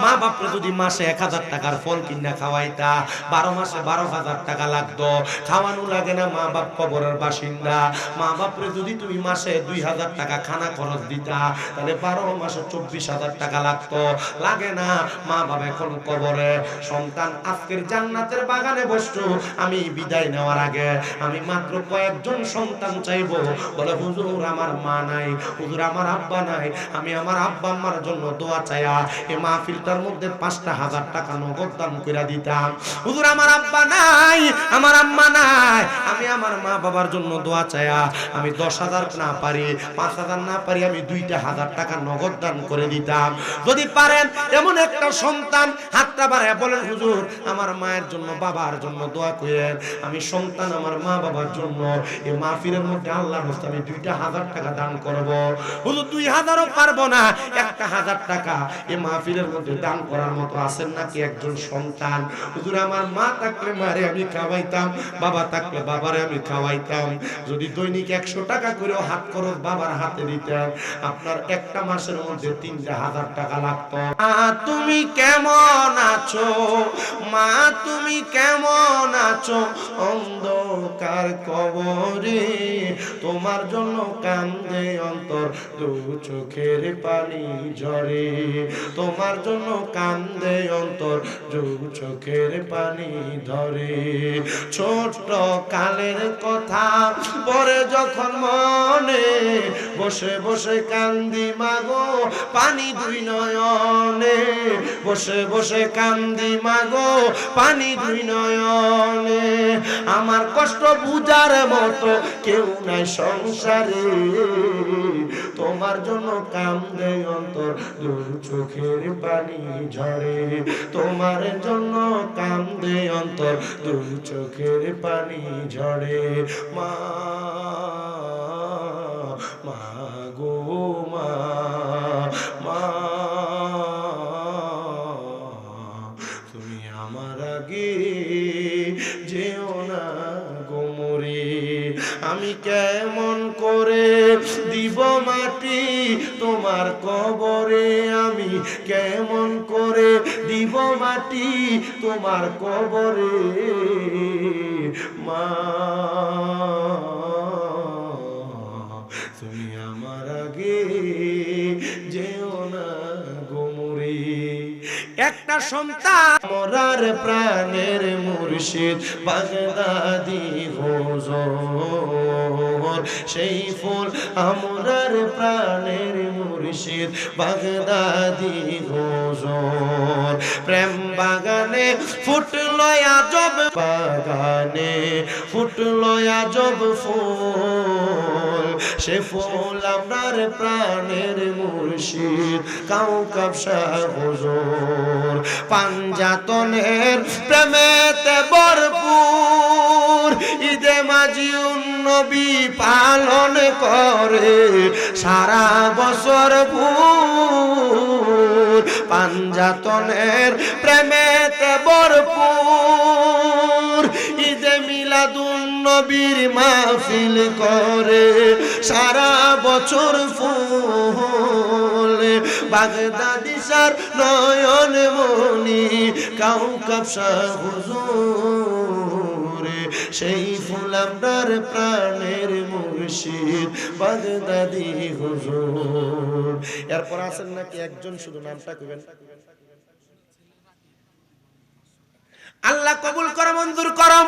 মা বাপরে যদি মাসে 1000 টাকার ফল কিনা খাওয়াইতা, 12 মাসে 12,000 টাকা লাগতো, খাওয়ানো লাগে না, মা বাপ কবরের বাসিন্দা। মা বাপরে যদি তুমি মাসে 2000 টাকা খানা খরচ দিতা, তাহলে 12 মাসে 24,000 টাকা লাগতো, লাগে না? মা বাপ এখন কবরে। সন্তান আজকের জান্নাতের বাগানে বসছো, আমি বিদায় নেওয়ার আগে আমি মাত্র কয়েকজন সন্তান চাইবো, বলে হুজুর আমার মা নাই, হুজুর আমার আব্বা নাই, আমি আমার আব্বা আম্মার জন্য দোয়া চাইয়া এই মাহফিলটার মধ্যে 5,000 টাকা নগদ দান কইরা দিতাম। হুজুর আমার আব্বা নাই, আমার আম্মা নাই, আমি আমার মা বাবার জন্য দোয়া চায়া আমি 10,000 না পারি 5,000 না পারি আমি 2,000 টাকা নগদ দান করে দিতাম। যদি পারেন এমন একটা সন্তান হাতটা বাড়ায় বলেন হুজুর আমার মায়ের জন্য বাবার জন্য দোয়া করেন, আমি সন্তান আমার মা বাবার জন্য এই মাহফিলের মধ্যে আল্লাহর রাস্তায় আমি 2,000 টাকা দান করব। হুজুর 2,000ও পারবো না, 1,000 টাকা এই মাহফিলের মধ্যে দান করার মতো আছেন নাকি একজন সন্তান? হুজুর আমার মা থাকলে মারে আমি খাওয়াইতাম, বাবা থাকলে বাবারে আমি খাওয়াইতাম। যদি দৈনিক 100 টাকা করেও হাত খরচ বাবার হাতে দিতেন আপনার একটা মাসের মধ্যে 3,000 টাকা লাগতো। তুমি কেমন আছো মা, তুমি কেমন আছো অন্ধকার কবরে, তোমার জন্য কান্দে অন্তর দু চোখের পানি ঝরে, তোমার জন্য কান্দে অন্তর দু চোখের পানি ধরে। ছোট কালের কথা পরে যখন মনে বসে বসে কান্দি মাগো পানি দুই নয়নে, বসে বসে কান্দি মাগো পানি দুই নয়নে। আমার কষ্ট বুঝার মতো কেউ নাই সংসারে, তোমার জন্য কান্দে অন্তর দু চোখের পানি ঝরে, তোমার জন্য কান্দে অন্তর দু চোখের পানি ঝরে। মা মা গো মা, মা তুমি আমার আগে যেও না গো মরে, আমি কেমন করে দিব মাটি তোমার কবরে, আমি কেমন করে দিব মাটি তোমার কবরে। মা তুমি আমার আগে যেও না গো মরে। একটা সন্তান মরার প্রাণের মুর্শিদ বাগদাদি হুজুর, সেই ফুল আমরার প্রাণের মুর্শিদ বাগদাদি হুজুর। প্রেম বাগানে ফুটলো আজব বাগানে ফুটলো আজব ফুল, সে ফুল আমরার প্রাণের মুর্শিদ কাউকাব শাহ হুজুর। পাঞ্জাতনের প্রেমেতে ভরপুর ঈদে মাজিউন নবী পালন করে সারা বছর ভোর। পাঞ্জাতনের প্রেমেতে ভরপুর ঈদে মিলাদুন নবীর মাহফিল করে সারা বছর ফুল। বাগদাদি সার নয়ন মনি কাউকাব শাহ হুজুর, সেই ফুল আমরার প্রাণের মুর্শিদ বাগদাদি হুজুর। এরপর আছেন নাকি একজন, শুধু নামটা কইবেন। আল্লাহ কবুল করো মঞ্জুর করো।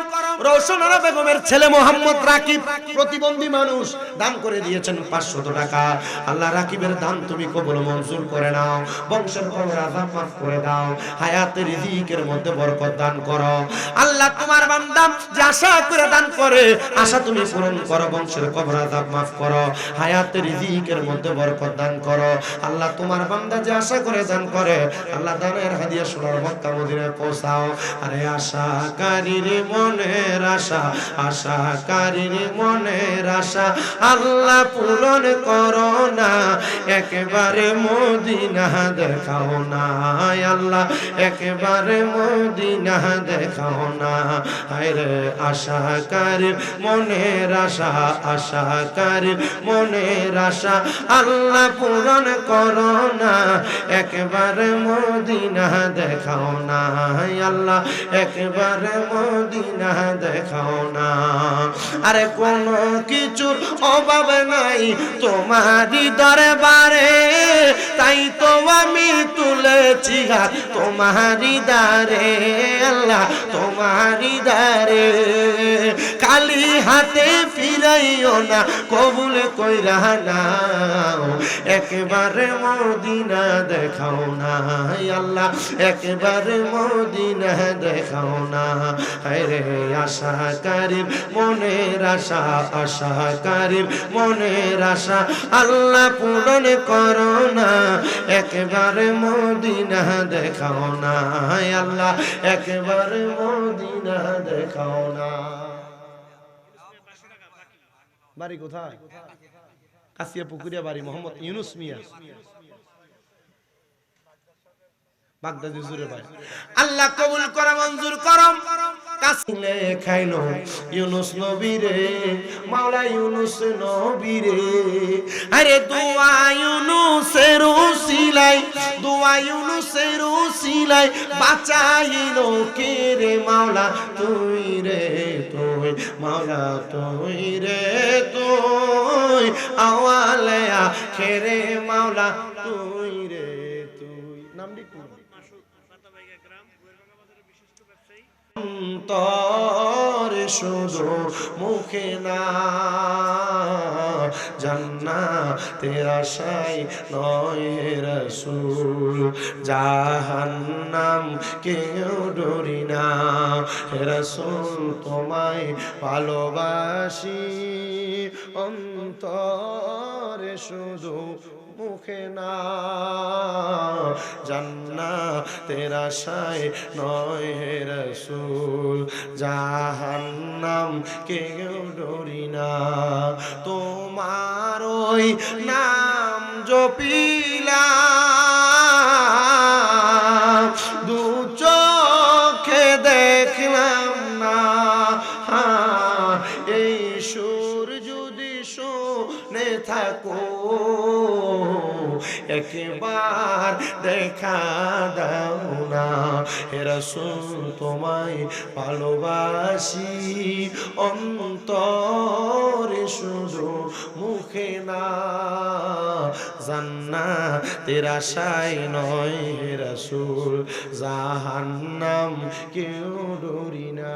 রওশন আরা বেগমের ছেলে মোহাম্মদ রাকিব প্রতিবন্ধী মানুষ দান করে দিয়েছেন 500 টাকা। আল্লাহ রাকিবের দান তুমি কবুল মঞ্জুর করে নাও, বংশের কবর আযাব মাফ করে দাও, হায়াতের রিজিকের মধ্যে বরকত দান করো। আল্লাহ তোমার বান্দা যে আশা করে দান করে আশা তুমি পূরণ করো, বংশের কবর আযাব মাফ করো, হায়াতের রিজিকের মধ্যে বরকত দান করো। আল্লাহ তোমার বান্দা যে আশা করে দান করে আল্লাহ দানের হাদিয়া সোনার মক্কা মদিনায় পৌঁছাও। আরে আশাকারীর মনের আশা, আশাকারীর মনের আশা আল্লাহ পূরণ করো না, একেবারে মদিনা দেখাও না আল্লাহ, একেবারে মদিনা দেখাও না। আরে আশাকারীর মনের আশা, আশাকারীর মনের আশা আল্লাহ পূরণ করো না, একেবারে মদিনা দেখাও না আল্লাহ, একেবারে মদিনা দেখাও না। আরে কোনো কিছুর অভাব নাই তোমারই দরবারে, তাই তো আমি তুলেছি হাত তোমারই দ্বারে আল্লাহ, তোমারই দ্বারে। খালি হাতে ফিরাইও না, কবুল কইরা নাও, একবারে মদিনা দেখাও না আল্লাহ, একবারে মদিনা দেখাও না। আরে আশাকারীর মনের আশা, আশাকারীর মনের আশা আল্লাহ পূরণ করো না, একবারে মদিনা দেখাও না আল্লাহ, একবারে মদিনা দেখাও না। বাড়ি কোথায়? কাশিয়া পুকুরিয়া বাড়ি, মোহাম্মদ ইউনুস মিয়া, বাগদাদ হুজুরের ভাই। আল্লাহ কবুল করে, মঞ্জুর করম। কাছিলে খাইলো ইউনুস নবীরে, মাওলা ইউনুস নবীরে, আরে দোয়া ইউনুসের উসিলাই, দোয়া ইউনুসের উসিলাই বাঁচাইলো কে রে মাওলা তুই রে তুই, মাওলা তুই রে তুই, আওয়ালে আখেরে মাওলা তুই রে তুই। নামটি কি? অন্তরে শুধু মুখে না, জান্নাতের আশায় নয় হে রাসূল, জাহান্নাম কেউ ডরি না হে রাসূল, তোমায় ভালোবাসি অন্তরে শুধু মুখে না, জান্নাতের আশায় নয় হে রাসূল, জাহান্নাম কেউ ডরি না, তোমার ওই নাম জপিলাম দু চোখে দেখলাম না, এই সুর যদি শুনে থাকো একবার দেখা দাও না হে রাসূল, তোমায় ভালোবাসি অন্তরে শুধু মুখে না, জান্নাতের আশায় নয় হে রাসূল, জাহান্নাম কেউ ডরি না।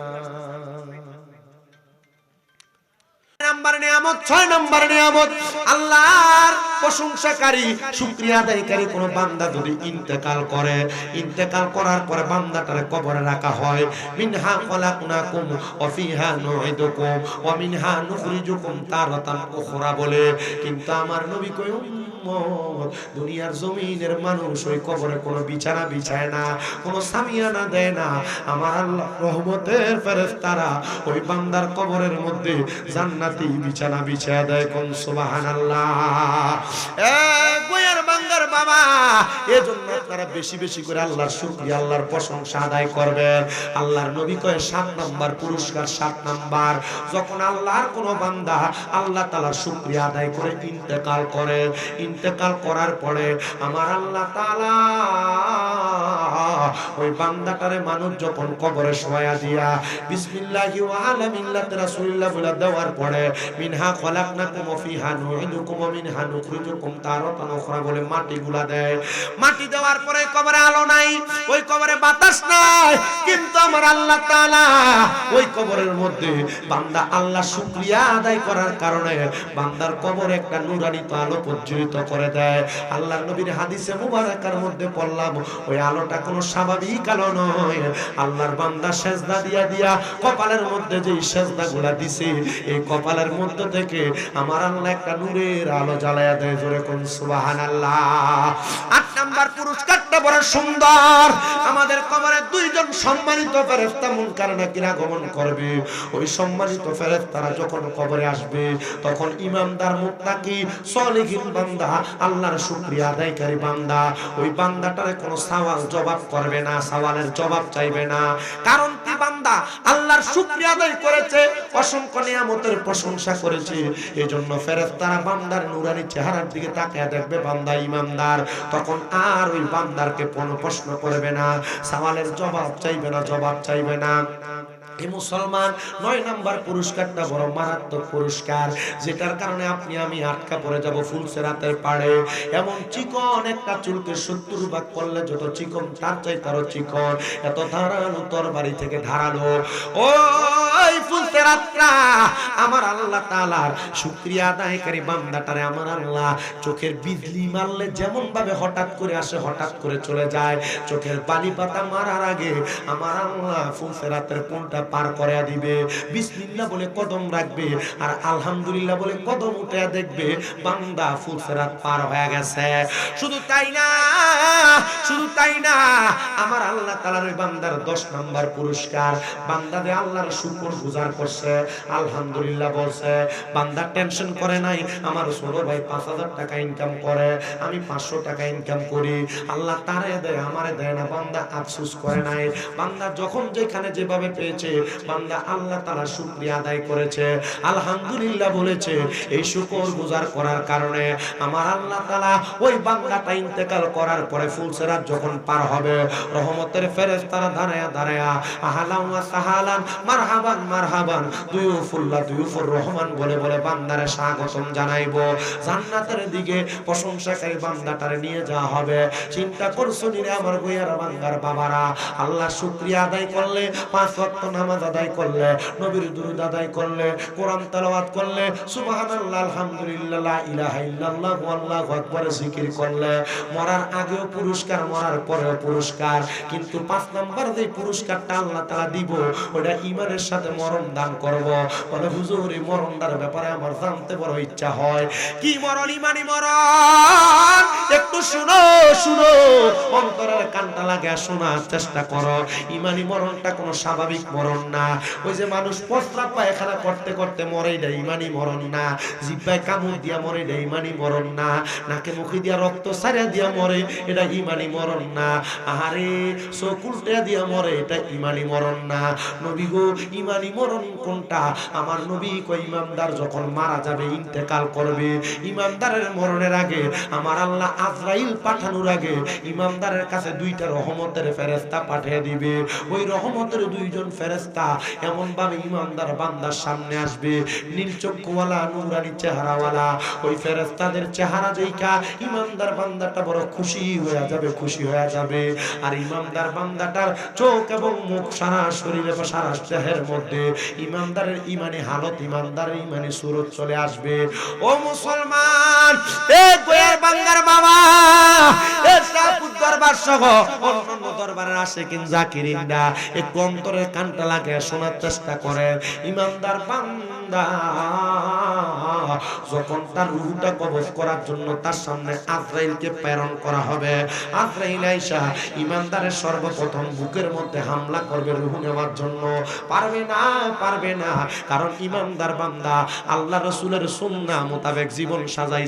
নাম্বার নিয়ামত, 6 নম্বর নিয়ামত, আল্লাহর প্রশংসাকারী শুকরিয়া আদায়কারী কোন বান্দা যদি ইন্তেকাল করে, ইন্তেকাল করার পরে বান্দাটারে কবরে রাখা হয়, মিনহা খলাকনাকুম ওয়া ফিহা নুঈদুকুম ওয়া মিনহা নুখরিজুকুম তারাতান উখরা বলে। কিন্তু আমার নবী কই দুনিয়ার জমিনের মানুষ ওই কবরে কোনো বিছানা বিছায় না, কোনো সামিয়ানা দেয় না, আমার আল্লাহ রহমতের ফেরেশতারা ওই বান্দার কবরের মধ্যে জান্নাতি বিছানা বিছায়া দেয়। কোন সুবহানাল্লাহ। এ গোয়ের বান্দার বাবা, এজন্য আপনারা বেশি বেশি করে আল্লাহর শুকরিয়া, আল্লাহর প্রশংসা আদায় করবেন। আল্লাহর নবী কয় 7 নাম্বার পুরস্কার, 7 নাম্বার, যখন আল্লাহর কোন বান্দা আল্লাহ তাআলার শুকরিয়া আদায় করে ইন্তেকাল করে, ইন্তেকাল করার পরে আমার আল্লাহ তাআলা ওই বান্দাটারে মানুষ যখন কবরে শোয়া দিয়া বিসমিল্লাহি ওয়া আলা মিল্লাতি রাসূলিল্লাহ বলে দেওয়ার পরে মিনহা খলাকনাকুম ওয়া ফিহা নুঈদুকুম ওয়া মিনহা নুখরিজুকুম তারাতান উখরা বলে মাটিগুলা দেয়। মাটি দেওয়ার পরে কবরে আলো নাই, ওই কবরে বাতাস নাই, কিন্তু আমার আল্লাহ তাআলা ওই কবরের মধ্যে বান্দা আল্লাহ শুকরিয়া আদায় করার কারণে বান্দার কবরে একটা নূরানি আলো প্রজ্বলিত করে দেয়। আল্লাহর নবীর হাদিসে মুবারাকার মধ্যে পড়লাম, ওই আলোটা কোনো স্বাভাবিক আলো নয়, আল্লাহর বান্দা সেজদা দিয়া দিয়া কপালের মধ্যে যে সেজদাগুলা দিছে, এই কপালের মধ্যে থেকে আমার আল্লাহ একটা নূরের আলো জ্বালায়া দেয়। জোরে কোন সুবহানাল্লাহ। 8 নাম্বার পুরস্কারটা বড় সুন্দর, আমাদের কবরে 2 জন সম্মানিত ফেরেশতা মুনকার নাকির আগমন করবে। ওই সম্মানিত ফেরেশতারা যখন কবরে আসবে তখন ইমানদার মুত্তাকি সলিহিন বান্দা আল্লাহর শুকরিয়া আদায়কারী বান্দা ওই বান্দাটারে কোনো সওয়াল জবাব করবে না, সওয়ালের জবাব চাইবে না, কারণ কি বান্দা আল্লাহর শুকরিয়া আদায় করেছে, অসংখ্য নিয়ামতের প্রশংসা করেছে। এজন্য ফেরেশতারা বান্দার নূরানি চেহারার দিকে তাকিয়ে দেখবে বান্দা ইমানদার, তখন আর ওই বান্দারকে কোনো প্রশ্ন করবে না, সওয়ালের জবাব চাইবে না, জবাব চাইবে না। এই মুসলমান 9 নাম্বার পুরস্কারটা বড় মারাত্মক পুরস্কার, যেটার কারণে আপনি আমি আটকা পড়ে যাব ফুলসেরাতের পাড়ে। এমন চিকন একটা চুলকে 70 ভাগ করলে যত চিকন তার চাই তারও চিকন, এত ধারালো তরবারি থেকে ধারালো ওই ফুলসেরাত ফুলসেরাতটা আমার আল্লাহ তাআলার শুকরিয়া আদায়কারী বান্দাটারে আমার আল্লাহ চোখের বিজলি মারলে যেমন ভাবে হঠাৎ করে আসে হঠাৎ করে চলে যায়, চোখের বালি পাতা মারার আগে আমার আল্লাহ ফুলসেরাতের পুলটা পার করে দিবে। বিসমিল্লাহ বলে কদম রাখবে আর আলহামদুলিল্লাহ বলে কদম উঠে দেখবে বান্দা ফুলসেরাত পার হয়ে গেছে। শুধু তাই না, শুধু তাই না, আমার আল্লাহ তাআলার ওই বান্দার 10 নাম্বার পুরস্কার, বান্দা যে আল্লাহর শুকর গুজার করছে, আলহামদুলিল্লাহ বলছে, বান্দা টেনশন করে নাই আমার ছোট ভাই 5000 টাকা ইনকাম করে, আমি 500 টাকা ইনকাম করি, আল্লাহ তারে দেয় আমারে দেয় না, বান্দা আফসোস করে নাই। বান্দা যখন যেখানে যেভাবে পেয়েছে বান্দা আল্লাহ তাআলার শুকরিয়া আদায় করেছে, আলহামদুলিল্লাহ বলেছে। এই শুকর গুজার করার কারণে আমার আল্লাহ তাআলা ওই বান্দাটা ইন্তেকাল করার পরে ফুলসেরাত যখন পার হবে, রহমতের ফেরেশতারা দাঁড়ায়া দাঁড়ায়া আহলান ওয়া সাহালান মারহাবান মারহাবান দুয়ুফুল্লাহ দুয়ুফুর রহমান বলে বলে বান্দারে স্বাগতম জানাইবো। জান্নাতের দিকে প্রশংসাকারী বান্দাটারে নিয়ে যাওয়া হবে। চিন্তা করছো নি রে আমার গোয়ার বান্দার বাবারা, আল্লাহ শুকরিয়া আদায় করলে, 5 ওয়াক্ত নামাজ আদায় করলে, নবীর দুরূদ আদায় করলে, কোরআন তেলাওয়াত করলে, সুবহানাল্লাহ আলহামদুলিল্লাহ লা ইলাহা ইল্লাল্লাহ আল্লাহু আকবার জিকির করলে, মরার আগেও পুরস্কার, মরার পরেও পুরস্কার। কিন্তু 5 নাম্বার যে পুরস্কারটা আল্লাহ তাআলা দিব ওটা ঈমানের সাথে মরণ দান করব। বলে হুজুর এই মরণটার ব্যাপারে আমার জানতে বড় ইচ্ছা হয়। কি মরণ? ঈমানি মরণ। একটু শুনো শুনো, অন্তরের কানটা লাগা শোনার চেষ্টা করো। ঈমানি মরণটা কোনো স্বাভাবিক মরণ না। ওই যে মানুষ প্রস্রাব পায়খানা করতে করতে মরে, এটা ঈমানি মরণ না। জিহ্বায় কামড় দিয়া মরে, এটা ঈমানি মরণ না। নাকে মুখে দিয়া রক্ত ছাড়িয়া দিয়া মরে, এটা ঈমানি মরণ না। আহারে চোখ উল্টে দিয়া মরে, এটা ঈমানি মরণ না। নবী গো ঈমানি মরণ কোনটা? আমার নবী কই ইমানদার যখন মারা যাবে, ইন্তেকাল করবে, ইমানদারের মরণের আগে আমার আল্লাহ আজরাইল পাঠানোর আগে ইমানদারের কাছে 2টা রহমতের ফেরেশতা পাঠিয়ে দিবে। ওই রহমতের 2জন ফেরেশতা এমন ভাবে ইমানদার বান্দার সামনে আসবে, নীল চক্ষুওয়ালা নূরানি চেহারাওয়ালা। ওই ফেরেশতাদের চেহারা দেখা ইমানদার বান্দাটা বড় খুশি হয়ে যাবে, খুশি হয়ে যাবে। আর ইমানদার বান্দাটার চোখ এবং মুখ, সারা শরীরে বা সারা দেহের মধ্যে ইমানদারের ঈমানি হালত, ইমানদারের ঈমানি সুরত চলে আসবে। ও মুসলমান, এ গোয়ার বাঙ্গার বাবা, এ সাপুর দরবার সহ অন্যান্য দরবারের আশিকিন জাকিরিনরা একটু অন্তরের কানটা লাগে শোনার চেষ্টা করেন। ইমানদার বান্দা যখন তার রূহটা কবজ করার জন্য তার সামনে আজরাইলকে প্রেরণ করা হবে, আজরাইল আয়েশা ইমানদারের সর্বপ্রথম বুকের মধ্যে হামলা করবে রূহ নেওয়ার জন্য। পারবে না, পারবে না, কারণ ইমানদার বান্দা আল্লাহ রাসূলের সুন্নাহ মোতাবেক জীবন সাজাই।